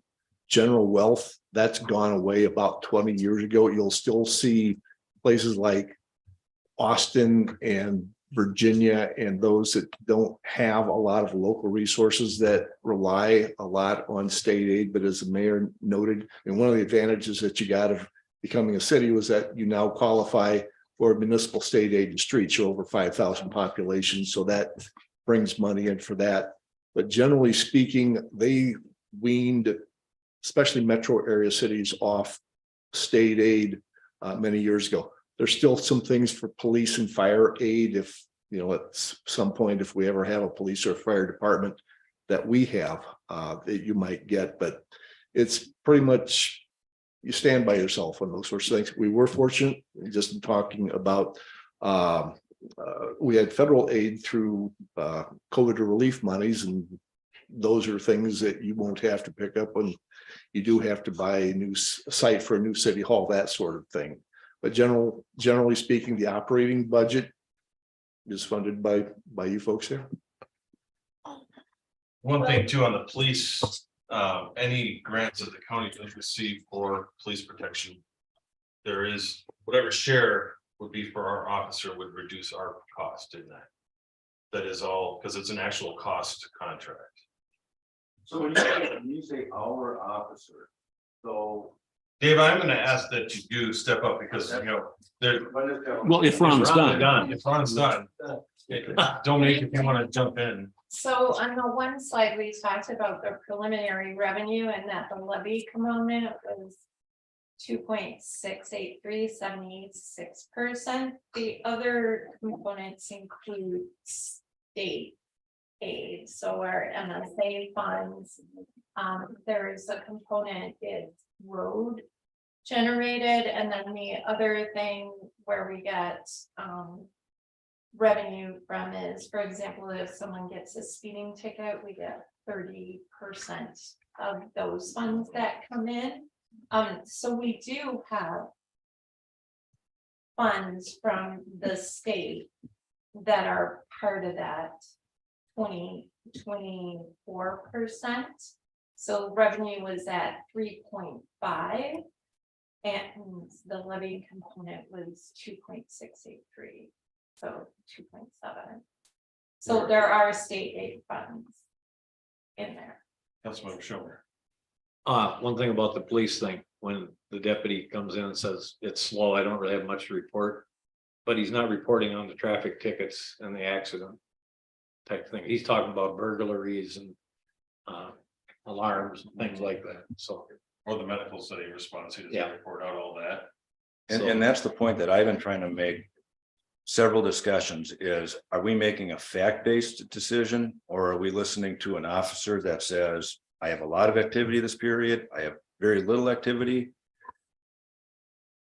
general wealth, that's gone away about 20 years ago. You'll still see places like Austin and Virginia and those that don't have a lot of local resources that rely a lot on state aid. But as the mayor noted, and one of the advantages that you got of becoming a city was that you now qualify for municipal state aid to streets. You're over 5,000 population, so that brings money in for that. But generally speaking, they weaned, especially metro area cities, off state aid many years ago. There's still some things for police and fire aid if, you know, at some point, if we ever have a police or fire department that we have that you might get, but it's pretty much you stand by yourself on those sorts of things. We were fortunate, just talking about we had federal aid through COVID relief monies, and those are things that you won't have to pick up when you do have to buy a new site for a new city hall, that sort of thing. But generally speaking, the operating budget is funded by you folks here.
one thing too, on the police, any grants that the county does receive for police protection, there is whatever share would be for our officer would reduce our cost in that. That is all, because it's an actual cost contract.
So when you say our officer, so.
Dave, I'm gonna ask that you do step up because, you know, there.
Well, if Ron's done.
If Ron's done. Dominique, if you wanna jump in.
So on the one slide, we talked about the preliminary revenue and that the levy component was 2.68376%. The other components include state aid, so our MSA funds. There is a component is road generated, and then the other thing where we get revenue from is, for example, if someone gets a speeding ticket, we get 30% of those funds that come in. So we do have funds from the state that are part of that 24%. So revenue was at 3.5, and the levy component was 2.683. So 2.7. So there are state aid funds in there.
That's what I'm showing.
One thing about the police thing, when the deputy comes in and says it's slow, I don't really have much to report. But he's not reporting on the traffic tickets and the accident type thing. He's talking about burglaries and alarms and things like that, so.
Or the medical study response, he doesn't report out all that.
And that's the point that I've been trying to make. Several discussions is, are we making a fact-based decision, or are we listening to an officer that says, I have a lot of activity this period, I have very little activity?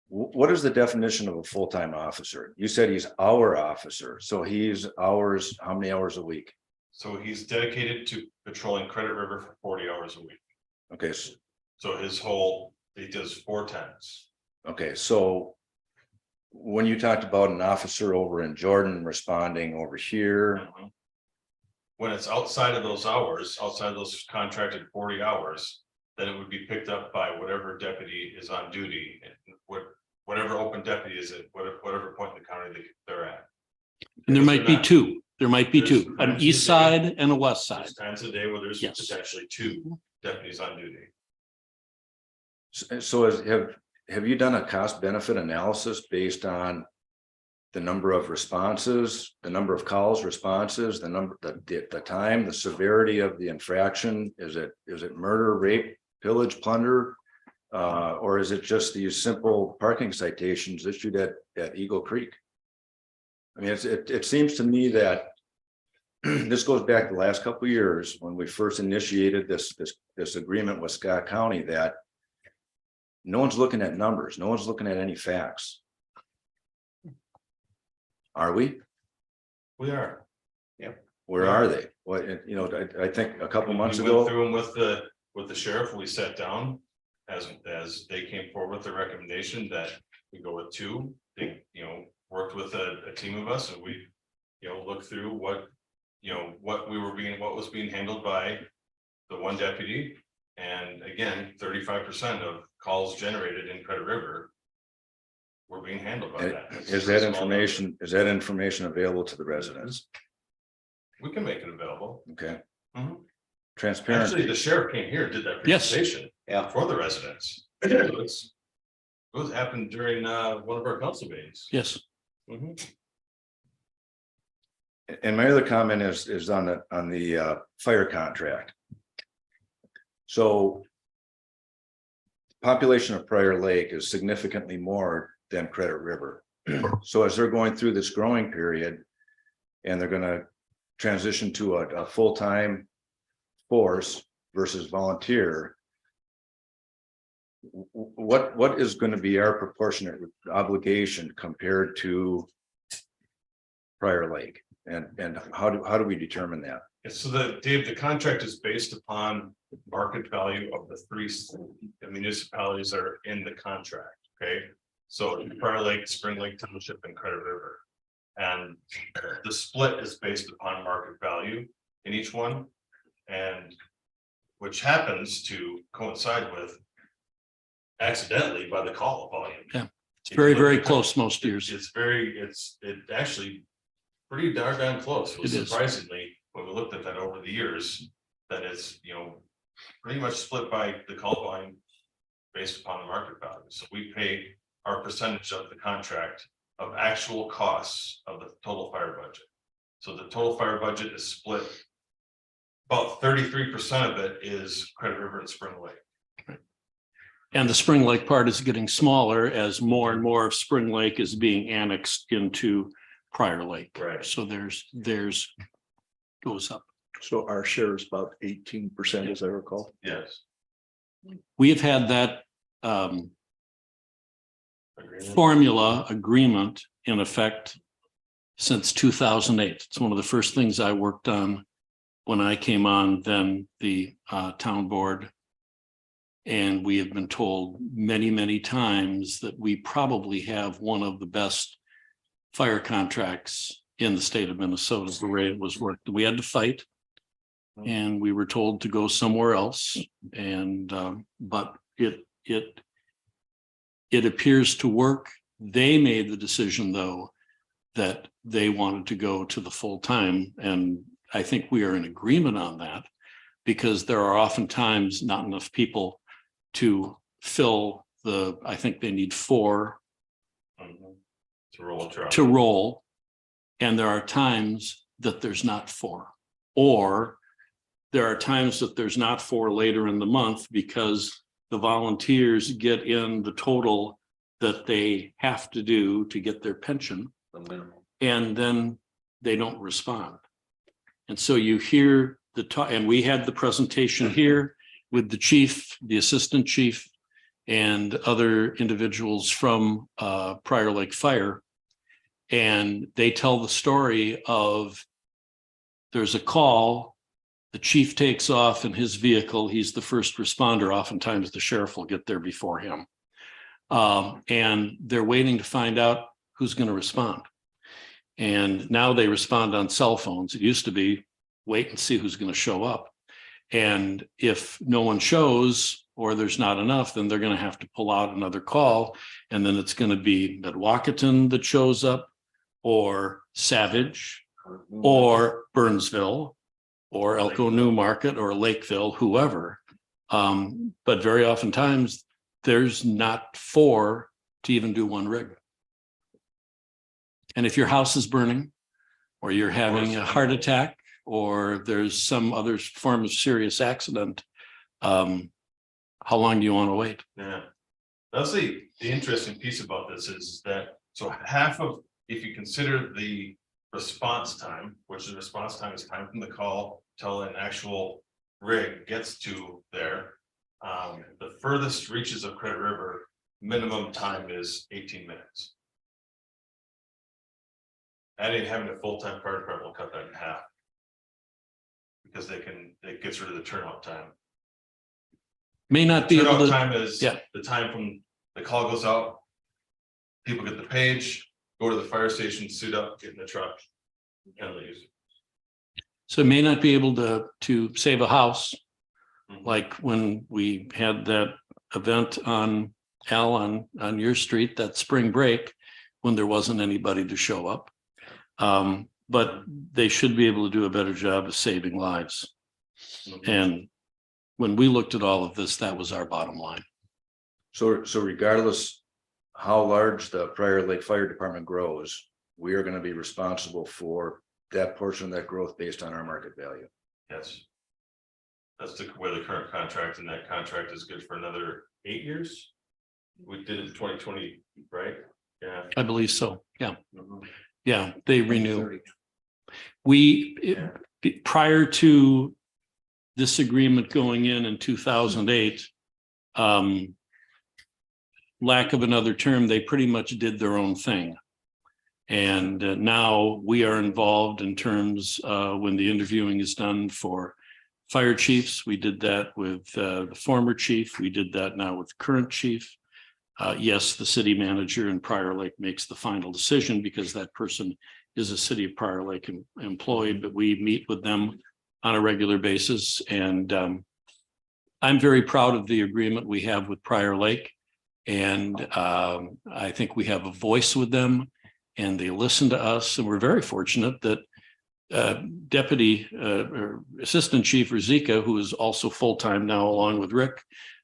What is the definition of a full-time officer? You said he's our officer, so he's ours, how many hours a week?
So he's dedicated to patrolling Credit River for 40 hours a week.
Okay,
So he does 4 times.
okay, so when you talked about an officer over in Jordan responding over here,
When it's outside of those hours, outside those contracted 40 hours, then it would be picked up by whatever deputy is on duty, and whatever open deputy is at whatever point in the county they're at.
And there might be two. There might be
There's
two, an
times
east
a day-
side and a west side.
There's times a day where there's
Yes.
potentially 2 deputies on duty.
so have you done a cost benefit analysis based on the number of responses, the number of calls, responses, the time, the severity of the infraction? Is it murder, rape, pillage, plunder? Or is it just these simple parking citations issued at Eagle Creek? I mean, it seems to me that this goes back the last couple of years when we first initiated this agreement with Scott County, that no one's looking at numbers, no one's looking at any facts. Are we?
We are.
Where are they? What, you know, I think a couple months
We
ago.
went through them with the sheriff, we sat down. As they came forward with the recommendation that we go with 2, they, you know, worked with a team of us and we, you know, looked through what was being handled by the one deputy. And again, 35% of calls generated in Credit River were being handled by that.
Is that information available to the residents?
We can make it available.
Okay.
Mhm.
Transparent.
Actually, the sheriff came here, and did that
Yes.
presentation.
Yeah.
For the residents. It was happened during one of our council meetings.
Yes.
Mhm.
And my other comment is on the fire contract. So population of Prior Lake is significantly more than Credit River. So as they're going through this growing period and they're going to transition to a full-time force versus volunteer, what is going to be our proportionate obligation compared to Prior Lake? And how do we determine that?
And so Dave, the contract is based upon market value of the 3 municipalities that are in the contract, okay? So Prior Lake, Spring Lake Township, and Credit River. And the split is based upon market value in each one, and which happens to coincide with accidentally by the call volume.
Yeah. It's very, very close most years.
It's actually pretty darn close.
It is.
Surprisingly, when we looked at that over the years, that it's, you know, pretty much split by the call volume based upon the market value. So we pay our percentage of the contract of actual costs of the total fire budget. So the total fire budget is split. About 33% of it is Credit River and Spring Lake.
And the Spring Lake part is getting smaller as more and more of Spring Lake is being annexed into Prior Lake.
Right.
So there's goes up.
So our share is about 18%, as I recall.
Yes.
We have had that formula agreement in effect since 2008. It's one of the first things I worked on when I came on then the town board. And we have been told many, many times that we probably have one of the best fire contracts in the state of Minnesota, the way it was worked. We had to fight. And we were told to go somewhere else. And but it appears to work. They made the decision, though, that they wanted to go to the full time. And I think we are in agreement on that, because there are oftentimes not enough people to fill I think they need 4
To roll a truck.
to roll. And there are times that there's not 4, or there are times that there's not 4 later in the month because the volunteers get in the total that they have to do to get their pension, and then they don't respond. And so you hear the talk, and we had the presentation here with the chief, the assistant chief, and other individuals from Prior Lake Fire. And they tell the story of there's a call, the chief takes off in his vehicle, he's the first responder, oftentimes the sheriff will get there before him. And they're waiting to find out who's going to respond. And now they respond on cell phones. It used to be wait and see who's going to show up. And if no one shows, or there's not enough, then they're going to have to pull out another call. And then it's going to be Medwakaton that shows up, or Savage, or Burnsville, or Elko New Market, or Lakeville, whoever. But very oftentimes there's not 4 to even do 1 rig. And if your house is burning, or you're having a heart attack, or there's some other form of serious accident, how long do you want to wait?
Yeah. That's the interesting piece about this is that, so half of, if you consider the response time, which the response time is time from the call till an actual rig gets to there. The furthest reaches of Credit River, minimum time is 18 minutes. Adding having a full-time fire department will cut that in half. Because it gets rid of the turnout time.
May not be able
Turnout
to,
time is
yeah.
the time from the call goes out. People get the page, go to the fire station, suit up, get in the truck, and leave.
so it may not be able to save a house. Like when we had that event on on your street, that spring break, when there wasn't anybody to show up. But they should be able to do a better job of saving lives. And when we looked at all of this, that was our bottom line.
So regardless how large the Prior Lake Fire Department grows, we are gonna be responsible for that portion of that growth based on our market value.
Yes. That's where the current contract, and that contract is good for another 8 years. We did it in 2020, right? Yeah.
I believe so. Yeah.
Mhm.
Yeah, they renew. Prior to this agreement going in 2008, lack of another term, they pretty much did their own thing. And now we are involved in terms when the interviewing is done for fire chiefs. We did that with the former chief. We did that now with the current chief. Yes, the city manager in Prior Lake makes the final decision because that person is a city of Prior Lake employee, but we meet with them on a regular basis. And I'm very proud of the agreement we have with Prior Lake. And I think we have a voice with them and they listen to us. And we're very fortunate that Deputy or Assistant Chief Rizika, who is also full-time now along with Rick,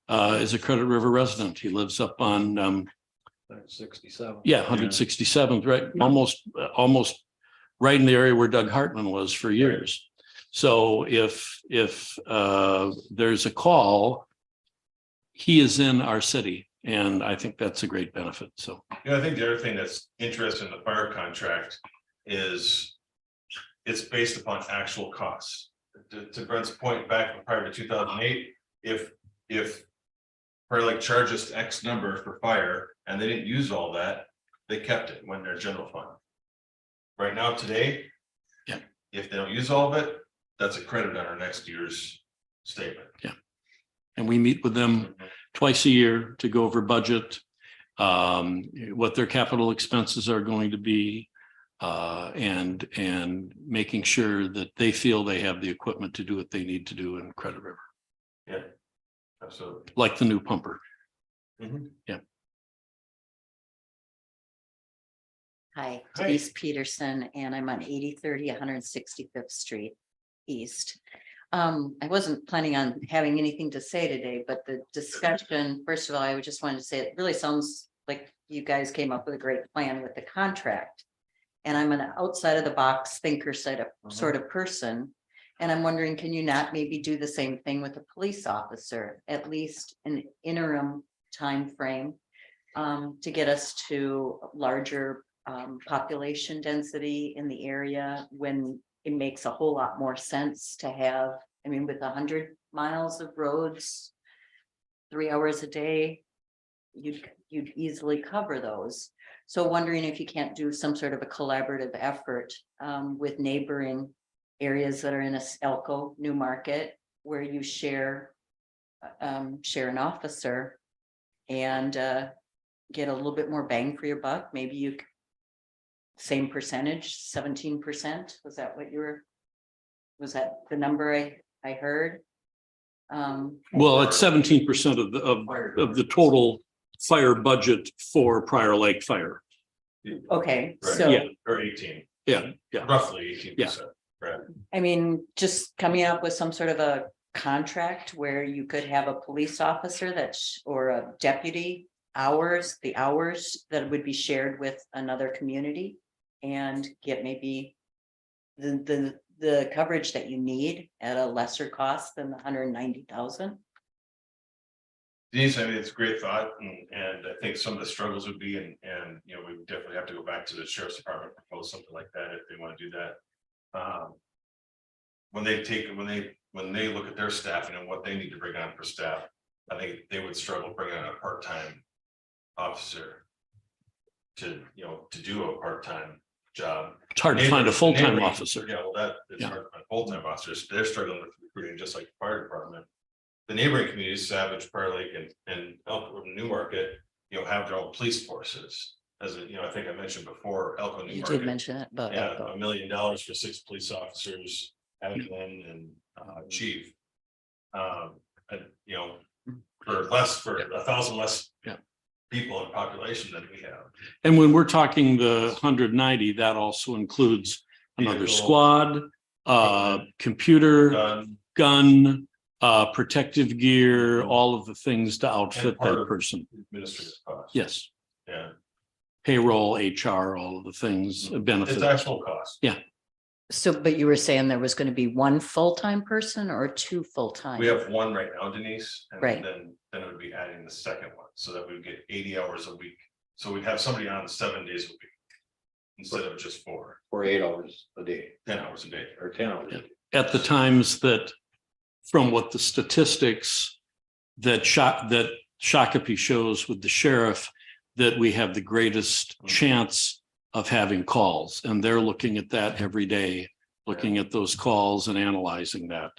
is a Credit River resident. He lives up on
67.
yeah, 167th, right? Almost right in the area where Doug Hartman was for years. So if there's a call, he is in our city, and I think that's a great benefit. So
Yeah, I think the other thing that's interesting in the fire contract is it's based upon actual costs. To Brent's point, back prior to 2008, if Prior Lake charges X number for fire and they didn't use all that, they kept it when their general fund. Right now, today,
yeah,
if they don't use all of it, that's a credit on our next year's statement.
Yeah, and we meet with them twice a year to go over budget, what their capital expenses are going to be, and making sure that they feel they have the equipment to do what they need to do in Credit River.
Yeah, absolutely.
Like the new pumper.
Mhm.
Yeah.
Hi,
Hi.
Denise Peterson, and I'm on 8030 165th Street East. I wasn't planning on having anything to say today, but the discussion, first of all, I just wanted to say it really sounds like you guys came up with a great plan with the contract. And I'm an outside of the box thinker sort of person. And I'm wondering, can you not maybe do the same thing with a police officer, at least an interim time frame, to get us to larger population density in the area, when it makes a whole lot more sense to have, I mean, with 100 miles of roads, 3 hours a day, you'd easily cover those. So wondering if you can't do some sort of a collaborative effort with neighboring areas that are in Elko, New Market, where you share an officer and get a little bit more bang for your buck. Maybe you same percentage, 17%. Was that what was that the number I heard?
Well, it's 17% of the total fire budget for Prior Lake Fire.
Okay,
Right.
so.
Yeah.
Or 18,
Yeah, yeah.
roughly 18%. Right.
I mean, just coming up with some sort of a contract where you could have a police officer or a deputy the hours that would be shared with another community. and get maybe the coverage that you need at a lesser cost than the 190,000?
Denise, I mean, it's a great thought, and I think some of the struggles would be, and, you know, we would definitely have to go back to the sheriff's department, propose something like that if they want to do that. When they look at their staffing and what they need to bring on for staff, I think they would struggle bringing on a part-time officer to, you know, to do a part-time job.
It's hard to find a full-time
Neighboring-
officer.
Yeah, well, that, it's
Yeah.
hard to find full-time officers. They're struggling with recruiting just like the fire department. The neighboring communities, Savage, Pearl Lake, and Elkwood and Newmarket, you know, have their own police forces. As a, you know, I think I mentioned before, Elkwood,
You
Newmarket.
did mention it, but
Yeah, $1 million for 6 police officers, admin and chief. And, you know, for 1,000 less.
Yeah.
People in population than we have.
And when we're talking the 190, that also includes another
Vehicle.
squad, computer, gun, protective gear, all of the things to outfit
And part
that
of
person.
Administrative costs.
Yes,
Yeah,
payroll, HR, all of the things, benefits.
it's actual cost.
so, but you were saying there was going to be one full-time person or two full-time?
We have one right now, Denise, and
Right.
then it would be adding the second one, so that we would get 80 hours a week. So we'd have somebody on 7 days a week. Instead of just 4,
For 8 hours a day
10 hours a day.
or 10 hours. a day.
At the times that, from what the statistics that Shakopee shows with the sheriff, that we have the greatest chance of having calls, and they're looking at that every day, looking at those calls and analyzing that.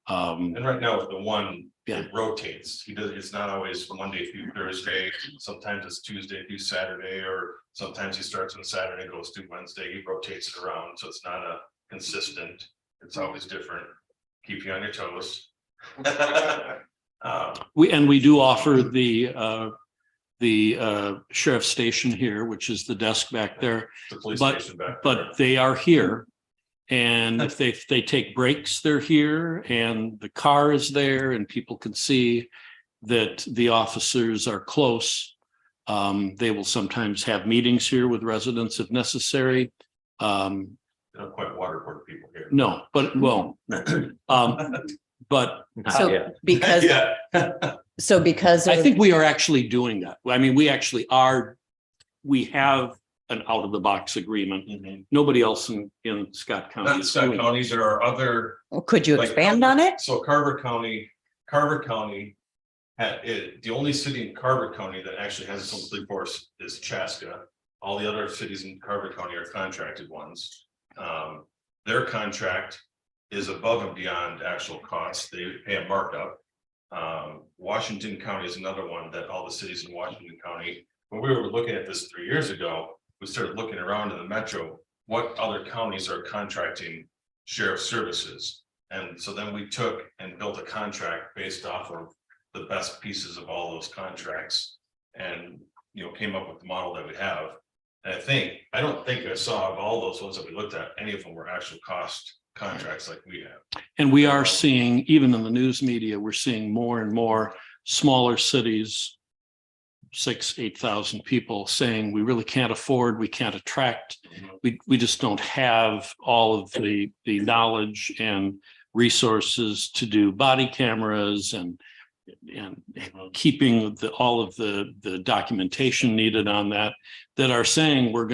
And right now with the one,
Yeah.
it rotates. It's not always Monday through Thursday. Sometimes it's Tuesday through Saturday, or sometimes he starts on Saturday, goes through Wednesday. He rotates it around. So it's not a consistent. It's always different. Keep you on your toes.
We do offer the sheriff's station here, which is the desk back there,
The police
But-
station back there.
but they are here. And if they take breaks, they're here, and the car is there, and people can see that the officers are close. They will sometimes have meetings here with residents if necessary.
They don't quite waterboard people here.
No, but well, but
So because,
Yeah.
so because.
I
of-
think we are actually doing that. I mean, we actually are. We have an out of the box agreement.
Mhm.
Nobody else in Scott County
Not
is
Scott
doing it.
counties, there are other.
Could you
like,
expand on it?
So Carver County the only city in Carver County that actually has its own police force is Chaska. All the other cities in Carver County are contracted ones. Their contract is above and beyond actual costs. They pay a markup. Washington County is another one that all the cities in Washington County, when we were looking at this 3 years ago, we started looking around in the metro, what other counties are contracting sheriff services? And so then we took and built a contract based off of the best pieces of all those contracts. And, you know, came up with the model that we have. And I don't think I saw of all those ones that we looked at, any of them were actual cost contracts like we have.
And we are seeing, even in the news media, we're seeing more and more smaller cities, 6,000-8,000 people saying, we really can't afford, we can't attract, we just don't have all of the knowledge and resources to do body cameras and keeping all of the documentation needed on that are saying we're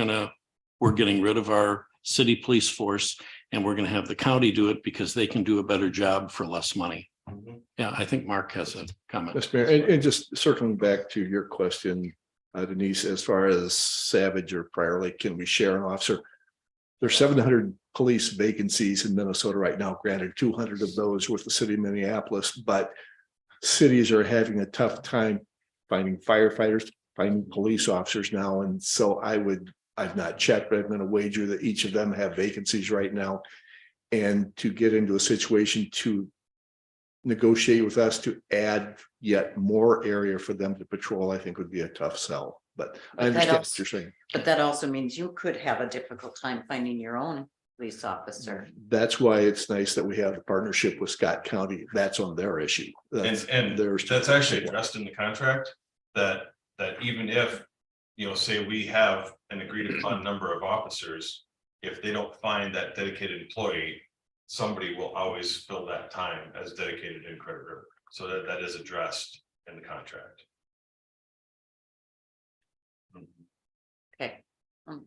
getting rid of our city police force and we're going to have the county do it because they can do a better job for less money. Yeah, I think Mark has a comment.
Mr. Mayor, and just circling back to your question, Denise, as far as Savage or Prior Lake, can we share an officer? There's 700 police vacancies in Minnesota right now, granted 200 of those with the city of Minneapolis, but cities are having a tough time finding firefighters, finding police officers now. And so I've not checked, but I'm going to wager that each of them have vacancies right now. And to get into a situation to negotiate with us to add yet more area for them to patrol, I think would be a tough sell, but I understand what you're saying.
But that also means you could have a difficult time finding your own police officer.
That's why it's nice that we have the partnership with Scott County. That's on their issue.
And
theirs.
that's actually addressed in the contract, that even if say we have an agreed upon number of officers, if they don't find that dedicated employee, somebody will always fill that time as dedicated in Credit River. So that is addressed in the contract.
Okay,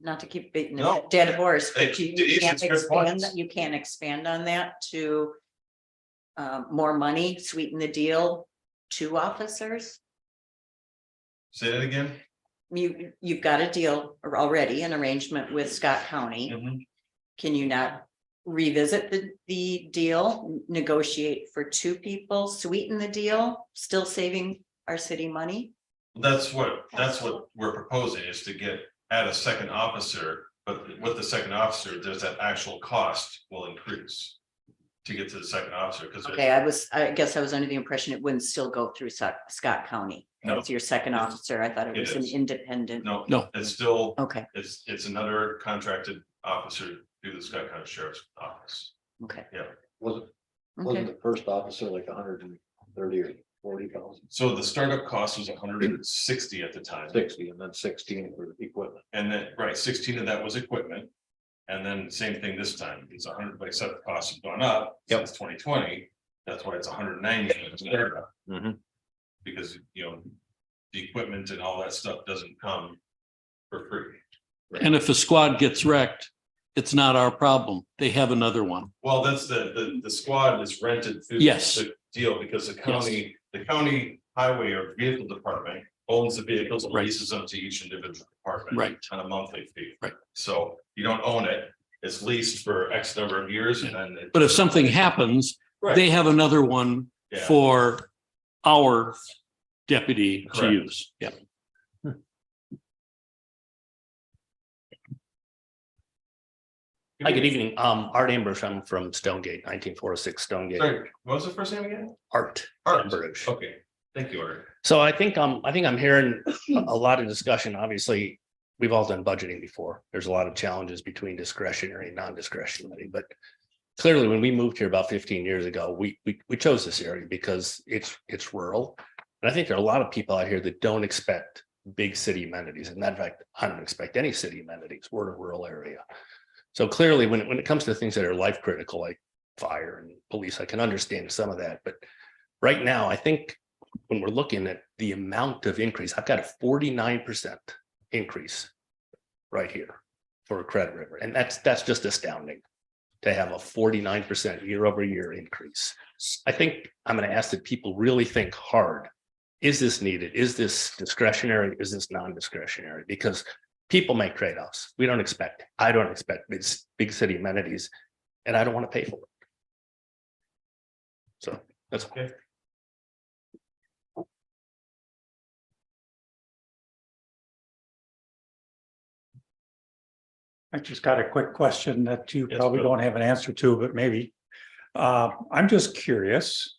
not to keep beating
No.
a dead horse, but
Hey,
you
Denise,
can't
it's good
expand,
points.
you can't expand on that to. More money, sweeten the deal to officers.
Say that again?
You've got a deal or already, an arrangement with Scott County.
Mm-hmm.
Can you not revisit the deal, negotiate for two people, sweeten the deal, still saving our city money?
That's what we're proposing, is to add a second officer, but with the second officer, there's that actual cost will increase. To get to the second officer, because
Okay, I guess I was under the impression it wouldn't still go through Scott County.
No.
It's your second officer. I thought it
It
was an
is.
independent.
no,
No.
it's still,
Okay,
it's another contracted officer through the Scott County Sheriff's Office.
okay.
Wasn't
Okay,
the first officer like 130 or 40,000,
So the startup cost was 160 at the time,
60, and then 16 for the equipment.
and then, 16 of that was equipment. And then same thing this time, it's 100, like I said, the costs have gone up since 2020, that's why it's 190.
Mhm.
Because, the equipment and all that stuff doesn't come for free.
And if a squad gets wrecked, it's not our problem. They have another one.
Well, that's the squad is rented through
Yes.
the deal, because the county highway or vehicle department owns the vehicles and
Right.
leases them to each individual department.
Right.
On a monthly fee.
Right.
So you don't own it, it's leased for X number of years and then.
But if something happens,
Right.
they have another one
Yeah.
for our deputy to
Correct.
use. Yeah.
Hi, good evening. Art Ambush. I'm from Stonegate, 1946 Stonegate.
Sorry, what was the first name again?
Art
Art.
Ambush.
Okay, thank you, Art.
So I think I'm hearing a lot of discussion. Obviously, we've all done budgeting before. There's a lot of challenges between discretionary and non-discretionary, but clearly when we moved here about 15 years ago, we chose this area because it's rural. And I think there are a lot of people out here that don't expect big city amenities. And in fact, I don't expect any city amenities. We're in a rural area. So clearly, when it comes to things that are life critical, like fire and police, I can understand some of that. But right now, I think when we're looking at the amount of increase, I've got a 49% increase right here for Credit River. And that's just astounding to have a 49% year over year increase. I think I'm going to ask that people really think hard. Is this needed? Is this discretionary? Is this non-discretionary? Because people make trade-offs. I don't expect big city amenities, and I don't want to pay for it. So that's okay.
I just got a quick question that you
Yes,
probably
Bill.
don't have an answer to, but maybe. I'm just curious.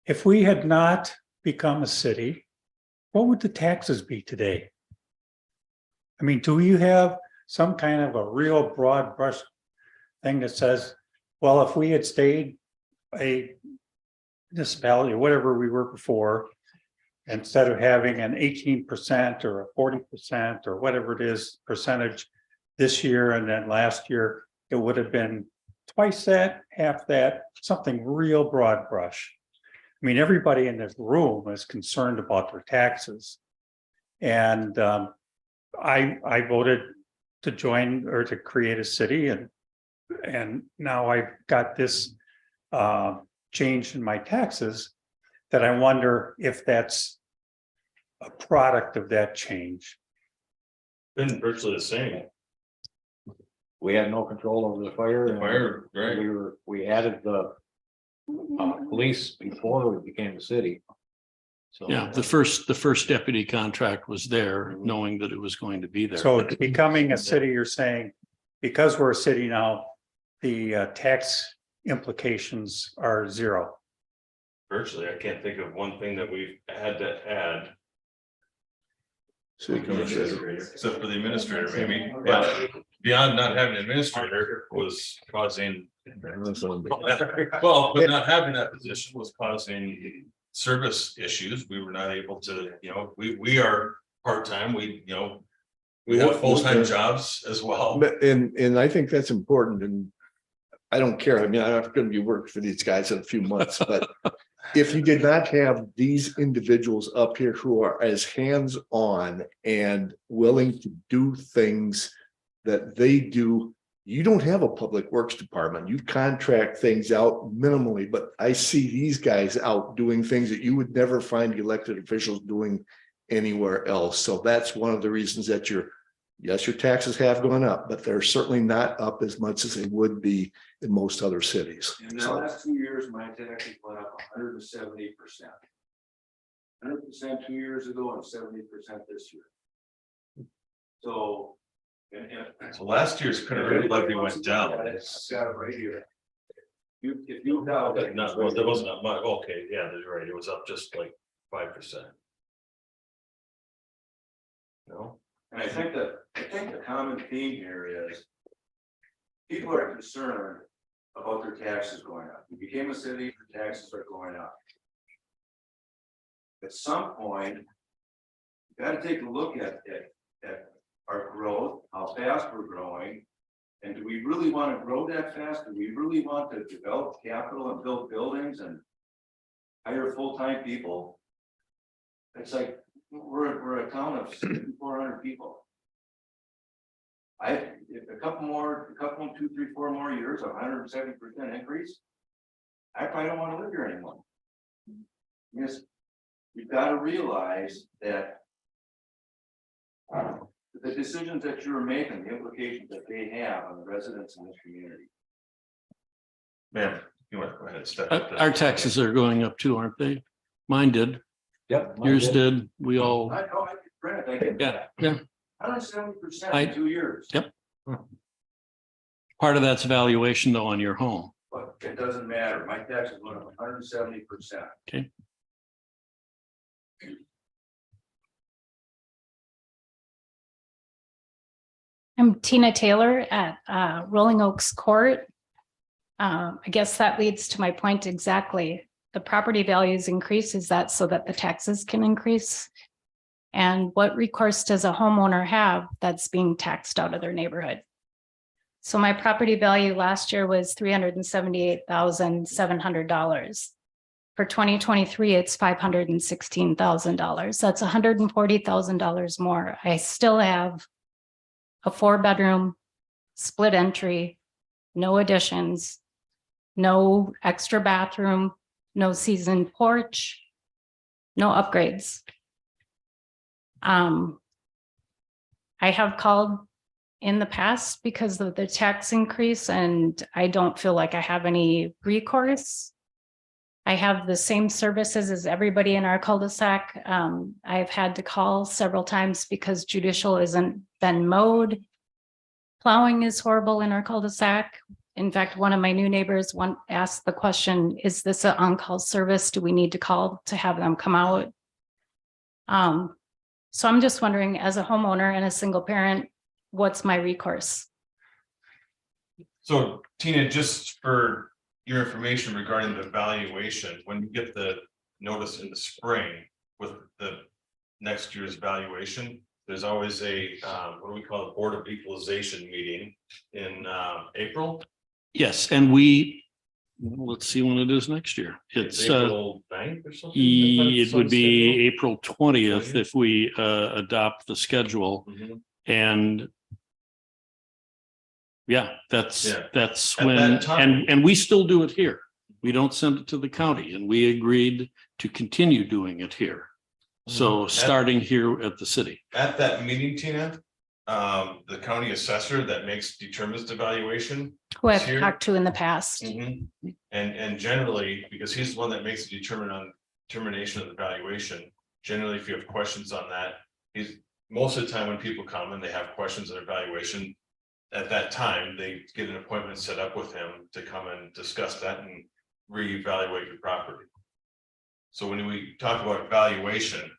If we had not become a city, what would the taxes be today? I mean, do you have some kind of a real broad brush thing that says, well, if we had stayed a municipality or whatever we were before, instead of having an 18% or a 40% or whatever it is percentage this year and then last year, it would have been twice that, half that, something real broad brush. I mean, everybody in this room is concerned about their taxes. And I voted to join or to create a city, and now I've got this change in my taxes that I wonder if that's a product of that change.
Been virtually the same.
We had no control over the fire. and
Fire, right.
We added the police before we became a city. So
Yeah, the first deputy contract was there, knowing that it was going to be there.
So becoming a city, you're saying, because we're a city now, the tax implications are zero.
Virtually, I can't think of one thing that we've had to add.
City administrator.
Except for the administrator, maybe, but beyond not having an administrator was causing. Well, but not having that position was causing service issues. We were not able to, we are part-time, we
We
have
hope-
full-time jobs as well.
And I think that's important, and I don't care. I mean, I'm not gonna be working for these guys in a few months, but if you did not have these individuals up here who are as hands-on and willing to do things that they do, you don't have a public works department. You contract things out minimally, but I see these guys out doing things that you would never find elected officials doing anywhere else. So that's one of the reasons that your taxes have gone up, but they're certainly not up as much as they would be in most other cities.
In the last 2 years, my taxes went up 170%. 100% 2 years ago and 70% this year. So.
So last year's credit levy went down.
I've got it right here. If you.
Well, there wasn't that much. Okay, yeah, that's right. It was up just like 5%. No?
And I think the common theme here is people are concerned about their taxes going up. We became a city, their taxes are going up. At some point, you got to take a look at our growth, how fast we're growing. And do we really want to grow that fast? Do we really want to develop capital and build buildings and hire full-time people? It's like, we're a town of 6,400 people. If a couple, 2, 3, 4 more years of 170% increase, I probably don't want to live here anymore. Because you've got to realize that the decisions that you're making, the implications that they have on the residents in this community.
Ma'am, you want to go ahead and step
Our
up.
our taxes are going up too, aren't they? Mine did,
Yep.
yours did, we all,
I know, I get
yeah,
that.
yeah.
170% in 2 years.
Yep. Part of that's valuation though on your home.
But it doesn't matter. My taxes went up 170%.
Okay.
I'm Tina Taylor at Rolling Oaks Court. I guess that leads to my point exactly. The property values increase, is that so that the taxes can increase? And what recourse does a homeowner have that's being taxed out of their neighborhood? So my property value last year was $378,700. For 2023, it's $516,000. That's $140,000 more. I still have a 4-bedroom, split entry, no additions, no extra bathroom, no seasoned porch, no upgrades. I have called in the past because of the tax increase, and I don't feel like I have any recourse. I have the same services as everybody in our cul-de-sac. I've had to call several times because judicial isn't been mowed. Plowing is horrible in our cul-de-sac. In fact, one of my new neighbors asked the question, is this an on-call service? Do we need to call to have them come out? So I'm just wondering, as a homeowner and a single parent, what's my recourse?
So Tina, just for your information regarding the valuation, when you get the notice in the spring with the next year's valuation, there's always a, what do we call it, Board of Equalization meeting in April.
Yes, and let's see when it is next year. It's
April 9th or something?
it would be April 20th if we adopt the schedule.
Mhm.
And yeah, that's
At
when,
that time.
and we still do it here. We don't send it to the county, and we agreed to continue doing it here. So starting here at the city.
At that meeting, Tina, the county assessor that determines the valuation.
Who I've
Here.
talked to in the past.
And generally, because he's the one that makes the determination of the valuation, generally, if you have questions on that, most of the time when people come and they have questions on their valuation, at that time, they get an appointment set up with him to come and discuss that and reevaluate your property. So when we talk about valuation,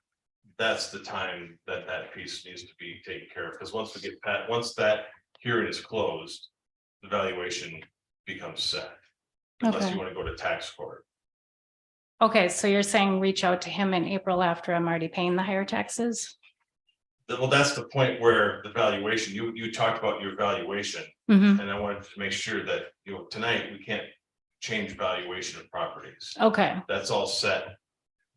that's the time that piece needs to be taken care of, because once that hearing is closed, the valuation becomes set. Unless
Okay.
you want to go to tax court.
Okay, so you're saying reach out to him in April after I'm already paying the higher taxes?
Well, that's the point where the valuation, you talked about your valuation,
Mhm.
and I wanted to make sure that, tonight, we can't change valuation of properties.
Okay.
That's all set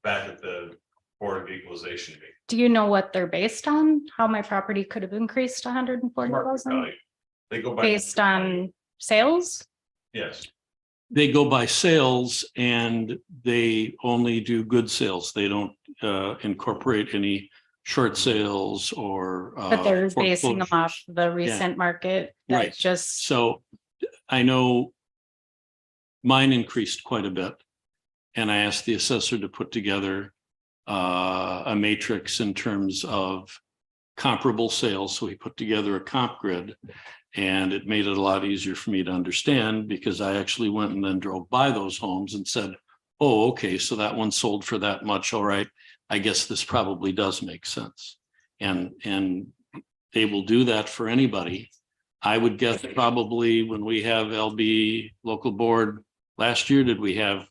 back at the Board of Equalization meeting.
Do you know what they're based on? How my property could have increased 140,000
Value. They go by.
based on sales?
Yes,
They go by sales and they only do good sales. They don't incorporate any short sales or.
But they're basing them off
foreclosures.
the recent market. that
Right.
Just,
So I know mine increased quite a bit. And I asked the assessor to put together a matrix in terms of comparable sales. So he put together a comp grid. And it made it a lot easier for me to understand because I actually went and then drove by those homes and said, oh, okay, so that one sold for that much. All right, I guess this probably does make sense. And they will do that for anybody. I would guess probably when we have LB local board last year, did we have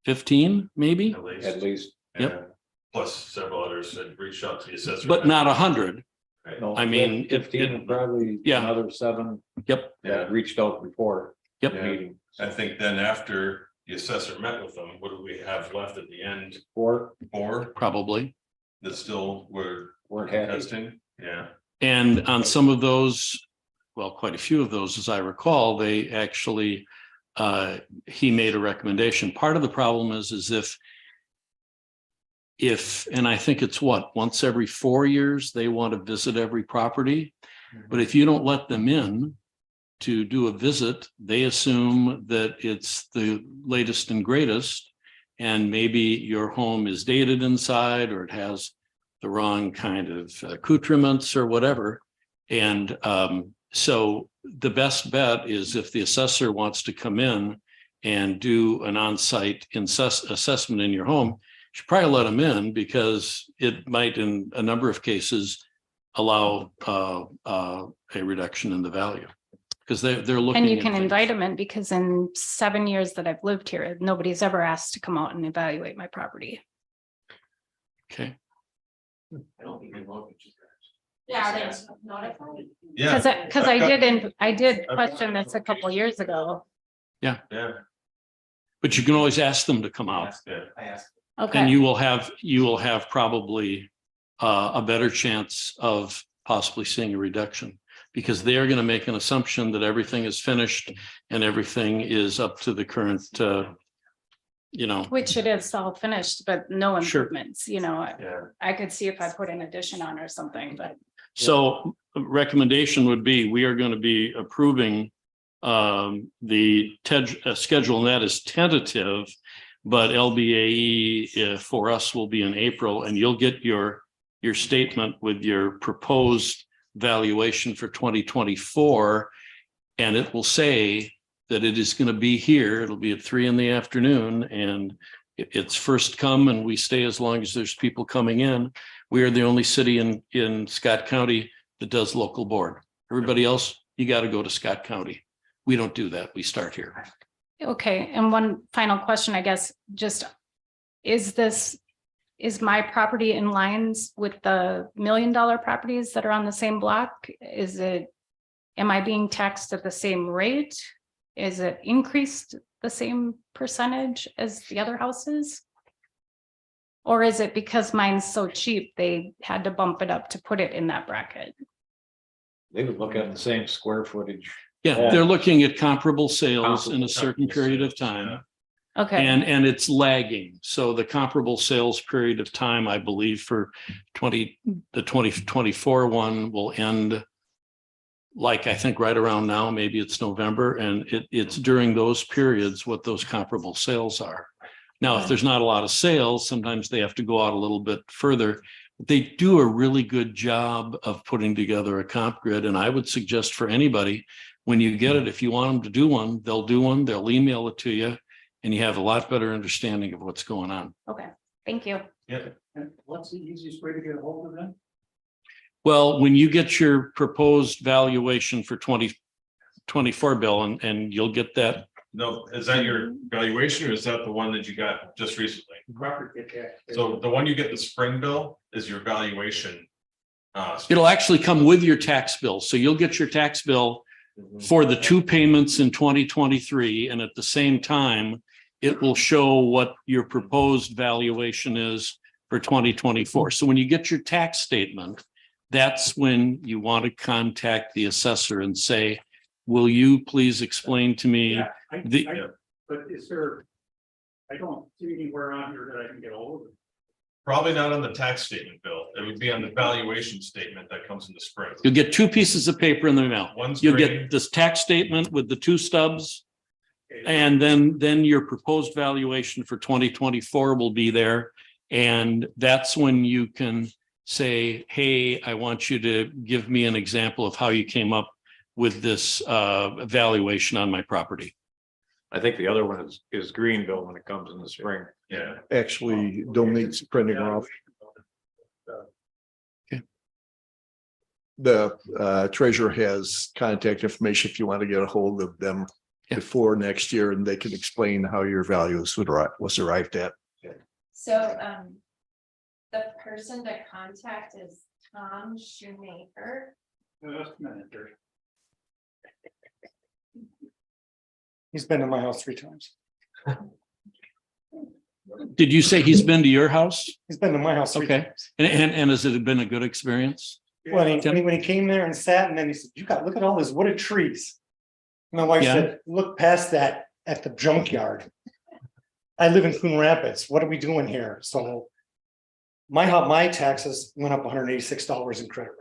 15 maybe?
At least.
Yep.
plus several others had reached out to the assessor.
But not 100.
Right.
No,
I mean, it-
15 and probably
Yeah.
another 7
Yep,
that reached out before.
Yep.
the meeting.
I think then after the assessor met with them, what do we have left at the end?
4
Four
probably.
that still were
weren't happy.
testing? Yeah.
And on some of those, well, quite a few of those, as I recall, they actually, he made a recommendation. Part of the problem is if, and I think it's once every 4 years, they want to visit every property. But if you don't let them in to do a visit, they assume that it's the latest and greatest. And maybe your home is dated inside, or it has the wrong kind of accoutrements or whatever. And so the best bet is if the assessor wants to come in and do an on-site assessment in your home, you should probably let them in, because it might, in a number of cases, allow a reduction in the value. Because they're looking.
and you
at
can
things.
invite them in, because in 7 years that I've lived here, nobody's ever asked to come out and evaluate my property.
Okay,
Yeah, that's notified.
Yeah.
Because I did question this a couple years ago.
Yeah.
but you can always ask them to come out.
Yeah.
Okay.
And you will have probably a better chance of possibly seeing a reduction, because they are going to make an assumption that everything is finished and everything is up to the current,
Which it is all finished, but no
Sure.
improvements,
Yeah.
I could see if I put an addition on or something, but.
So a recommendation would be, we are going to be approving the schedule, and that is tentative, but LBAE for us will be in April, and you'll get your statement with your proposed valuation for 2024. And it will say that it is going to be here. It'll be at 3 PM, and it's first come, and we stay as long as there's people coming in. We are the only city in Scott County that does local board. Everybody else, you got to go to Scott County. We don't do that. We start here.
Okay, and one final question, I guess, just, is my property in lines with the $1 million properties that are on the same block? Am I being taxed at the same rate? Is it increased the same percentage as the other houses? Or is it because mine's so cheap, they had to bump it up to put it in that bracket?
They would look at the same square footage.
Yeah, they're looking at comparable sales in a certain period of time.
Okay,
And it's lagging. So the comparable sales period of time, I believe, for the 2024 one will end, like, I think right around now, maybe it's November, and it's during those periods what those comparable sales are. Now, if there's not a lot of sales, sometimes they have to go out a little bit further. They do a really good job of putting together a comp grid, and I would suggest for anybody, when you get it, if you want them to do one, they'll do one, they'll email it to you, and you have a lot better understanding of what's going on.
okay, thank you.
Yeah.
And what's the easiest way to get a hold of them?
Well, when you get your proposed valuation for 2024, Bill, and you'll get that.
No, is that your valuation, or is that the one that you got just recently?
Robert, get that.
So the one you get the spring bill is your valuation
It'll actually come with your tax bill. So you'll get your tax bill for the two payments in 2023. And at the same time, it will show what your proposed valuation is for 2024. So when you get your tax statement, that's when you want to contact the assessor and say, will you please explain to me
But is there? I don't see anywhere on here that I can get hold of it.
Probably not on the tax statement, Bill. It would be on the valuation statement that comes in the spring.
You'll get two pieces of paper in the mail.
One's
You'll
green.
get this tax statement with the two stubs. And then your proposed valuation for 2024 will be there. And that's when you can say, hey, I want you to give me an example of how you came up with this valuation on my property.
I think the other one is Greenville when it comes in the spring.
Yeah.
Actually donates printing off. The treasurer has contact information if you want to get a hold of them before next year, and they can explain how your values was arrived at.
So, the person to contact is Tom Shoemaker.
Just a minute, Jerry.
He's been to my house 3 times.
Did you say he's been to your house?
He's been to my house 3
Okay.
times.
And has it been a good experience?
When he came there and sat, and then he said, look at all these wooded trees. My wife
Yeah.
said, look past that at the junkyard. I live in Coon Rapids. What are we doing here? So my taxes went up $186 in credit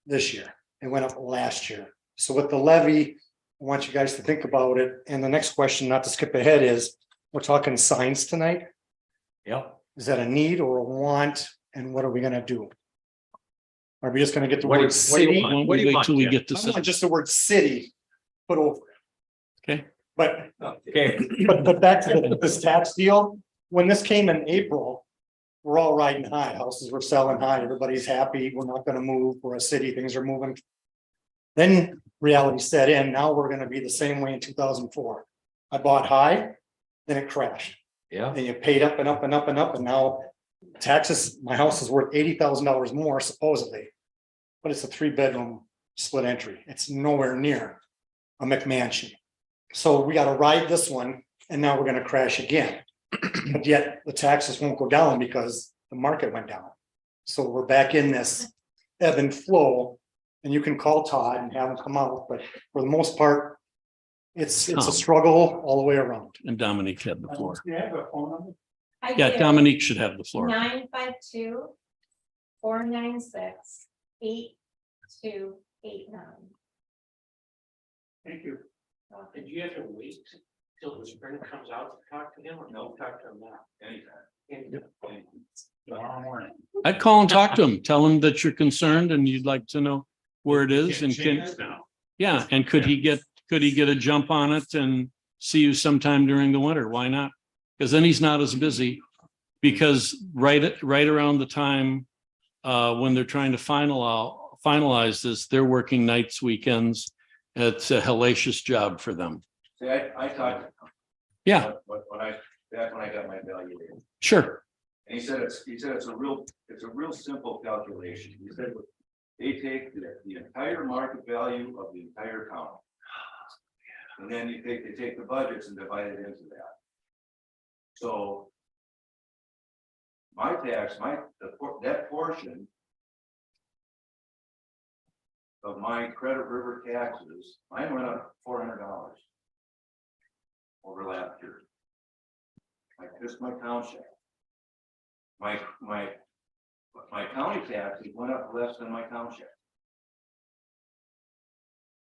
this year. It went up last year. So with the levy, I want you guys to think about it. And the next question, not to skip ahead, is we're talking signs tonight.
Yep.
Is that a need or a want? And what are we gonna do? Are we just gonna get the
What do
word
you
city?
Why don't
What do
we
you
wait till we
want,
get to.
I want just the word city put over it.
Okay.
But
Okay,
but back to this tax deal, when this came in April, we're all riding high, houses were selling high, everybody's happy, we're not gonna move, we're a city, things are moving. Then reality set in, now we're gonna be the same way in 2004. I bought high, then it crashed,
yeah,
then you paid up and up and up and up, and now taxes, my house is worth $80,000 more supposedly. But it's a 3-bedroom split entry, it's nowhere near a McMansion. So we gotta ride this one, and now we're gonna crash again. But yet the taxes won't go down because the market went down. So we're back in this ebb and flow, and you can call Todd and have him come out, but for the most part, it's a struggle all the way around.
And Dominique had the floor.
You have a phone number?
I
Yeah,
do.
Dominique should have the floor.
952-496-8289.
Thank you.
Did you have to wait till the spring comes out to talk to him, or no, talk to him now? Anytime.
Tomorrow morning.
I'd call and talk to him, tell him that you're concerned and you'd like to know where it is and can, yeah, and could he get a jump on it and see you sometime during the winter? Why not? Because then he's not as busy. Because right around the time when they're trying to finalize this, they're working nights, weekends. It's a hellacious job for them.
See, I talked.
Yeah,
When I got my valuation,
sure.
and he said it's a real simple calculation. He said they take the entire market value of the entire county. And then they take the budgets and divide it into that. So my tax, that portion of my Credit River taxes, mine went up $400 over last year. Just my township. My county taxes went up less than my township.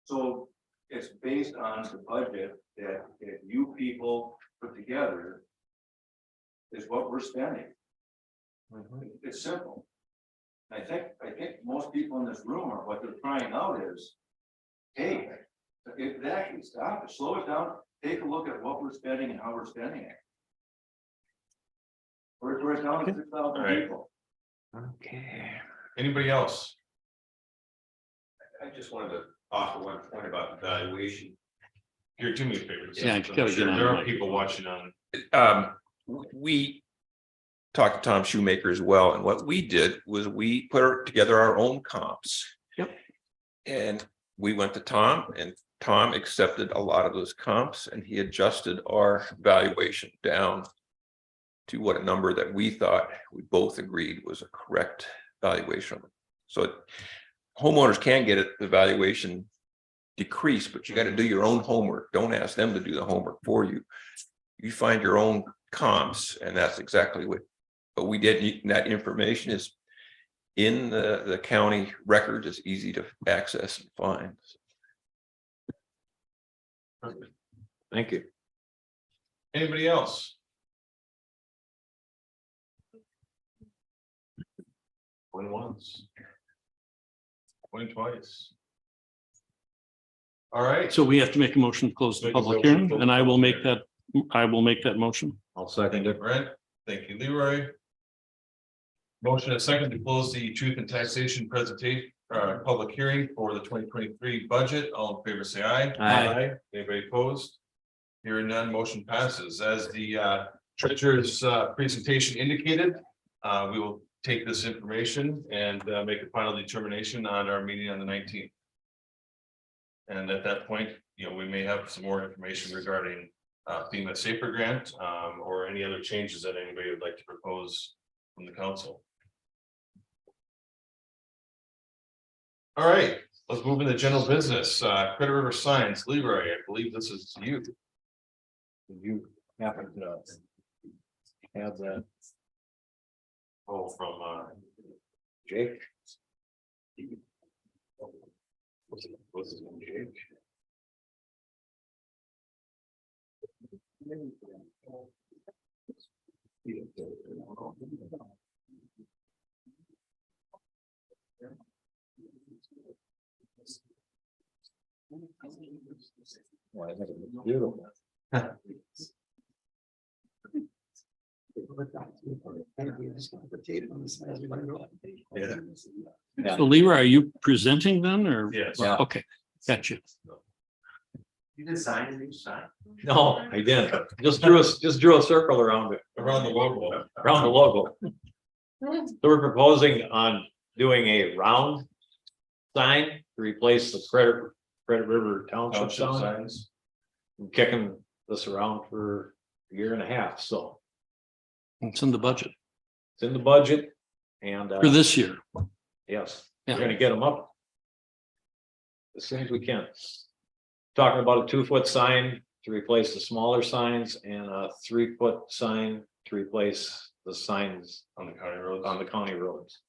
So it's based on the budget that you people put together is what we're spending. It's simple. I think most people in this room are, what they're trying out is, hey, exactly, stop it, slow it down, take a look at what we're spending and how we're spending it. We're down to 6,000 people.
okay.
Anybody else? I just wanted to offer one point about the valuation. Here, do me a favor.
Yeah, you gotta get on
There
the
are
mic.
people watching on.
We talked to Tom Shoemaker as well, and what we did was we put together our own comps.
Yep.
And we went to Tom, and Tom accepted a lot of those comps, and he adjusted our valuation down to what a number that we thought we both agreed was a correct valuation. So homeowners can get it, the valuation decrease, but you got to do your own homework. Don't ask them to do the homework for you. You find your own comps, and that's exactly what we did. And that information is in the county record, is easy to access and find.
Thank you.
Anybody else? Going once. Going twice. All right.
So we have to make a motion to close the
Make a
public
motion to
hearing,
close
and
the
I will
public
make that motion.
I'll
Thank
second
you,
it.
Brent. Thank you, Leroy. Motion and second to close the truth and taxation presentation, public hearing for the 2023 budget. All in favor, say aye.
Aye.
Anybody opposed? Hearing none, motion passes. As the treasurer's presentation indicated, we will take this information and make a final determination on our meeting on the 19th. And at that point, we may have some more information regarding FEMA Safer Grant, or any other changes that anybody would like to propose from the council. All right, let's move into general business. Credit River Signs, Leroy, I believe this is you.
You happen to have that,
Oh, from
Jake?
what's his name, Jake?
Well, I think it looks beautiful. Yeah.
So Leroy, are you presenting then, or?
Yes.
Yeah.
Okay, gotcha.
You design a new sign?
No, I didn't. Just drew a circle around it,
Around the logo.
around the logo. So we're proposing on doing a round sign to replace the Credit River Township
Township
sign.
signs.
I'm kicking this around for a year and a half, so
It's in the budget
it's in the budget. And
for this year.
yes,
Yeah.
we're gonna get them up as soon as we can. Talking about a 2-foot sign to replace the smaller signs and a 3-foot sign to replace the signs
On the county roads.
on the county roads.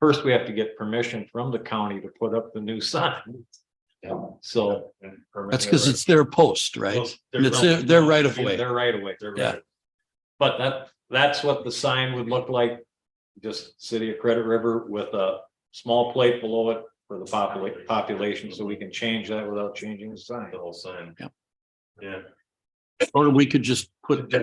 First, we have to get permission from the county to put up the new sign. So
That's because it's their post, right? It's their right of way.
They're right away.
Yeah.
But that's what the sign would look like. Just City of Credit River with a small plate below it for the population, so we can change that without changing the sign.
The whole sign.
Yep.
Yeah.
Or we could just put,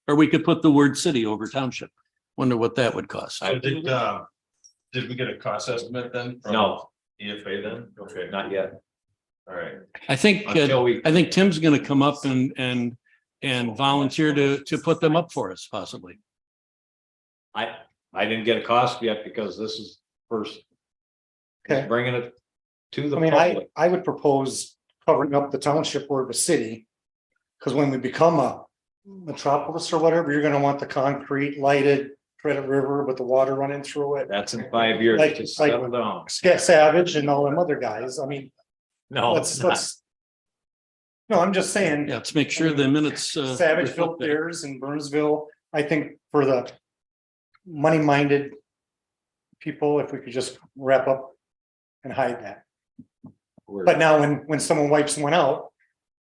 or we could put the word city over township. Wonder what that would cost.
So did we get a cost estimate then? from
No.
EFA then? Okay,
Not yet.
all right.
I think,
Until we,
I think Tim's gonna come up and volunteer to put them up for us possibly.
I didn't get a cost yet because this is first.
Okay.
Bringing it to the
I mean,
public.
I would propose covering up the township or the city. Because when we become a metropolis or whatever, you're gonna want the concrete lighted Credit River with the water running through it.
That's in 5 years.
Like-
Just
like-
settle down.
Savage and all them other guys. I mean,
No, it's
let's. No, I'm just saying.
Yeah, let's make sure the minutes.
Savage
reflect
built
that.
theirs in Burnsville. I think for the money-minded people, if we could just wrap up and hide that. But now when someone wipes one out,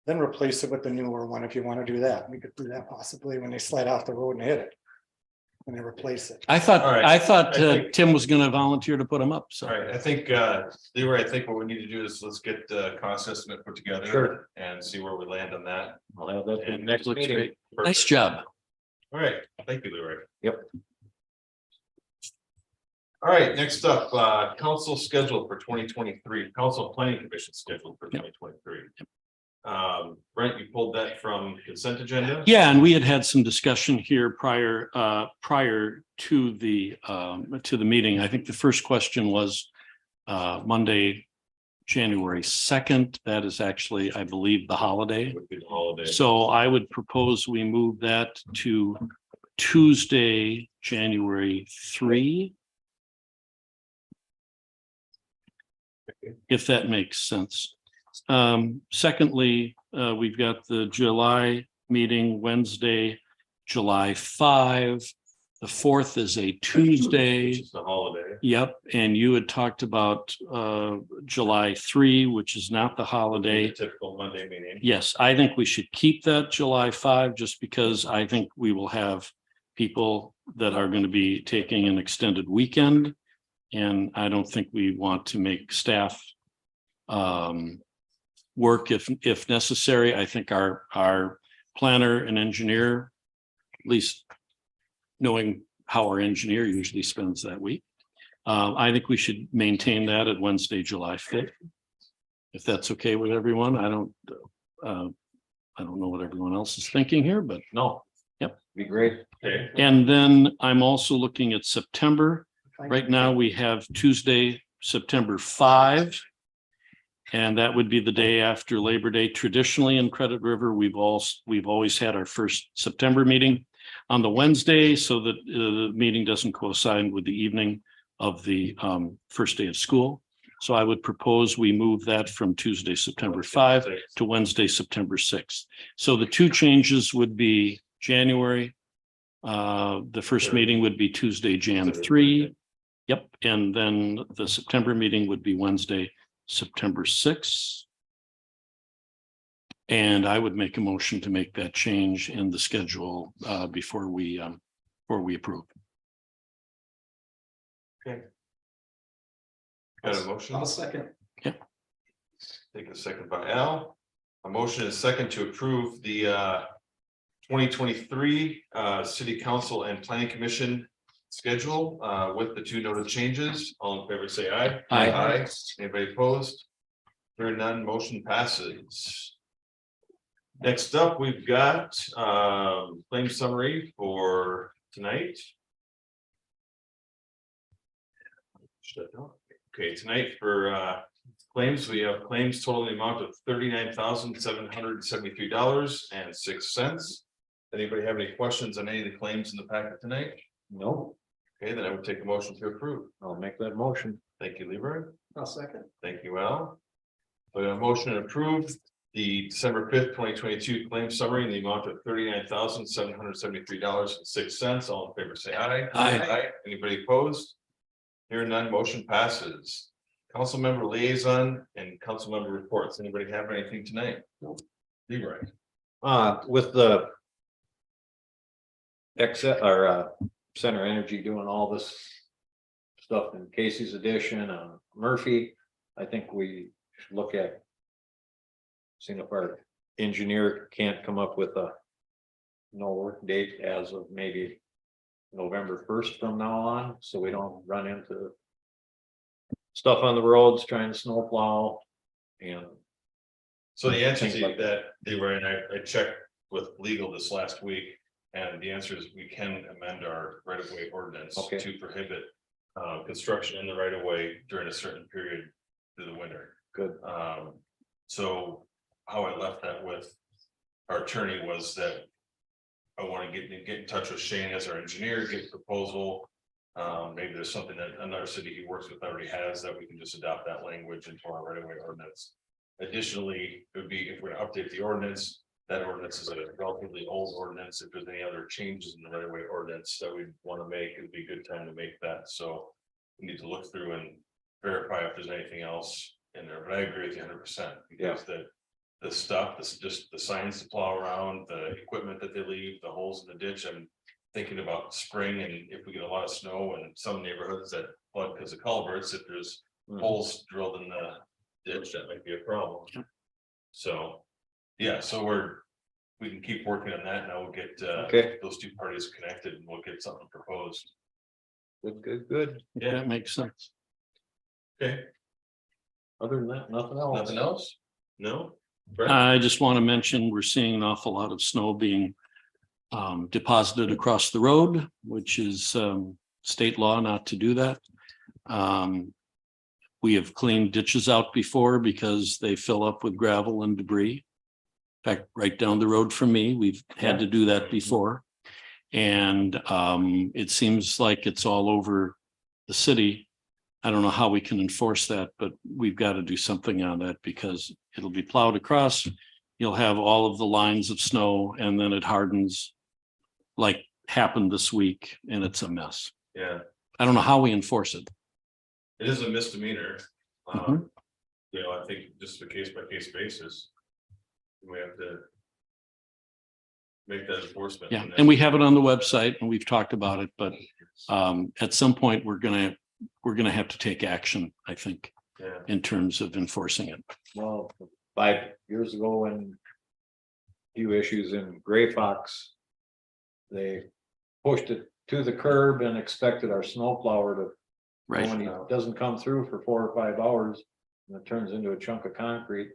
then replace it with the newer one if you want to do that. We could do that possibly when they slide off the road and hit it. When they replace it.
I thought,
All right.
I thought
I think-
Tim was gonna volunteer to put them up, so.
All right, I think, Leroy, I think what we need to do is let's get the cost estimate put together.
Sure.
And see where we land on that.
I'll have that for the
And
next
looks
meeting.
great.
Perfect.
Nice job.
All right, thank you, Leroy.
Yep.
All right, next up, council schedule for 2023, council planning commission schedule for 2023. Brent, you pulled that from consent agenda?
Yeah, and we had some discussion here prior to the meeting. I think the first question was Monday, January 2nd. That is actually, I believe, the holiday.
Would be the holiday.
So I would propose we move that to Tuesday, January 3. If that makes sense. Secondly, we've got the July meeting Wednesday, July 5. The 4th is a Tuesday.
Which is the holiday.
Yep, and you had talked about July 3, which is not the holiday.
Typical Monday meeting.
Yes, I think we should keep that July 5, just because I think we will have people that are going to be taking an extended weekend. And I don't think we want to make staff work if necessary. I think our planner and engineer, at least knowing how our engineer usually spends that week. I think we should maintain that at Wednesday, July 5th. If that's okay with everyone. I don't know what everyone else is thinking here, but
No.
Yep.
Be great.
Okay.
and then I'm also looking at September. Right now, we have Tuesday, September 5. And that would be the day after Labor Day. Traditionally in Credit River, we've always had our first September meeting on the Wednesday, so that the meeting doesn't coincide with the evening of the first day of school. So I would propose we move that from Tuesday, September 5 to Wednesday, September 6. So the two changes would be January. The first meeting would be Tuesday, Jan 3. Yep, and then the September meeting would be Wednesday, September 6. And I would make a motion to make that change in the schedule before we approve.
Got a motion?
I'll second.
Take a second by Al. A motion is second to approve the 2023 City Council and Planning Commission schedule with the two noted changes. All in favor, say aye.
Aye.
Anybody opposed? Hearing none, motion passes. Next up, we've got claim summary for tonight. Okay, tonight for claims, we have claims totaling the amount of $39,773.06. Anybody have any questions on any of the claims in the packet tonight?
No,
Okay, then I would take a motion to approve.
I'll make that motion.
Thank you, Leroy.
I'll second.
Thank you, Al. We have a motion to approve the December 5th, 2022 claim summary in the amount of $39,773.06. All in favor, say aye.
Aye.
Anybody opposed? Hearing none, motion passes. Council member liaison and council member reports. Anybody have anything tonight? Leroy.
With the exit or Center Energy doing all this stuff in Casey's edition on Murphy, I think we should look at seeing if our engineer can't come up with a no work date as of maybe November 1st from now on, so we don't run into stuff on the roads trying to snow plow and
So the answer
Things
to
like
that, Leroy, and I checked with legal this last week, and the answer is we can amend our right of way ordinance
Okay.
to prohibit construction in the right of way during a certain period through the winter.
good.
So how I left that with our attorney was that I want to get in touch with Shane as our engineer, get a proposal. Maybe there's something that another city he works with already has that we can just adopt that language into our right of way ordinance. Additionally, it would be if we're to update the ordinance, that ordinance is a relatively old ordinance. If there's any other changes in the right of way ordinance that we want to make, it'd be a good time to make that. So we need to look through and verify if there's anything else in there, but I agree with you 100%. Because the stuff, this just the signs to plow around, the equipment that they leave, the holes in the ditch. I'm thinking about spring, and if we get a lot of snow in some neighborhoods that flood because of culverts, if there's holes drilled in the ditch, that might be a problem. So, yeah, so we can keep working on that, and I will get
Okay.
those two parties connected, and we'll get something proposed.
Good.
If that makes sense.
Okay,
Other than that, nothing else.
nothing else? No? Brett?
I just want to mention, we're seeing an awful lot of snow being deposited across the road, which is state law not to do that. We have cleaned ditches out before because they fill up with gravel and debris. In fact, right down the road from me, we've had to do that before. And it seems like it's all over the city. I don't know how we can enforce that, but we've got to do something on that because it'll be plowed across. You'll have all of the lines of snow and then it hardens like happened this week and it's a mess.
Yeah,
I don't know how we enforce it.
it is a misdemeanor.
Mhm.
You know, I think just a case by case basis. We have to. Make that enforcement.
Yeah, and we have it on the website and we've talked about it, but at some point, we're gonna have to take action, I think,
Yeah.
in terms of enforcing it.
Well, 5 years ago when few issues in Gray Fox, they pushed it to the curb and expected our snowplower to, when he doesn't come through for 4 or 5 hours and it turns into a chunk of concrete,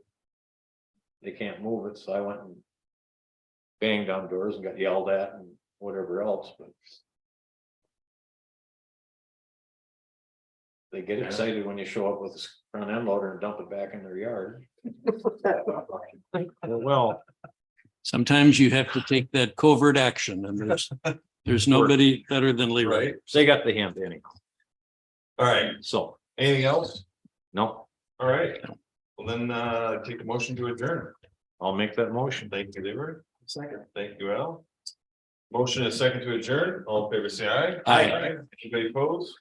they can't move it, so I went and banged on doors and got yelled at and whatever else, but they get excited when you show up with a front end loader and dump it back in their yard. Well,
Sometimes you have to take that covert action and there's nobody better than Leroy.
Right.
they got the hint anyhow,
All right,
so,
anything else?
no,
All right, well then, take a motion to adjourn.
I'll make that motion.
Thank you, Lever. Second. Thank you, Al. Motion is second to adjourn. All in favor, say aye.
Aye.
Anybody opposed?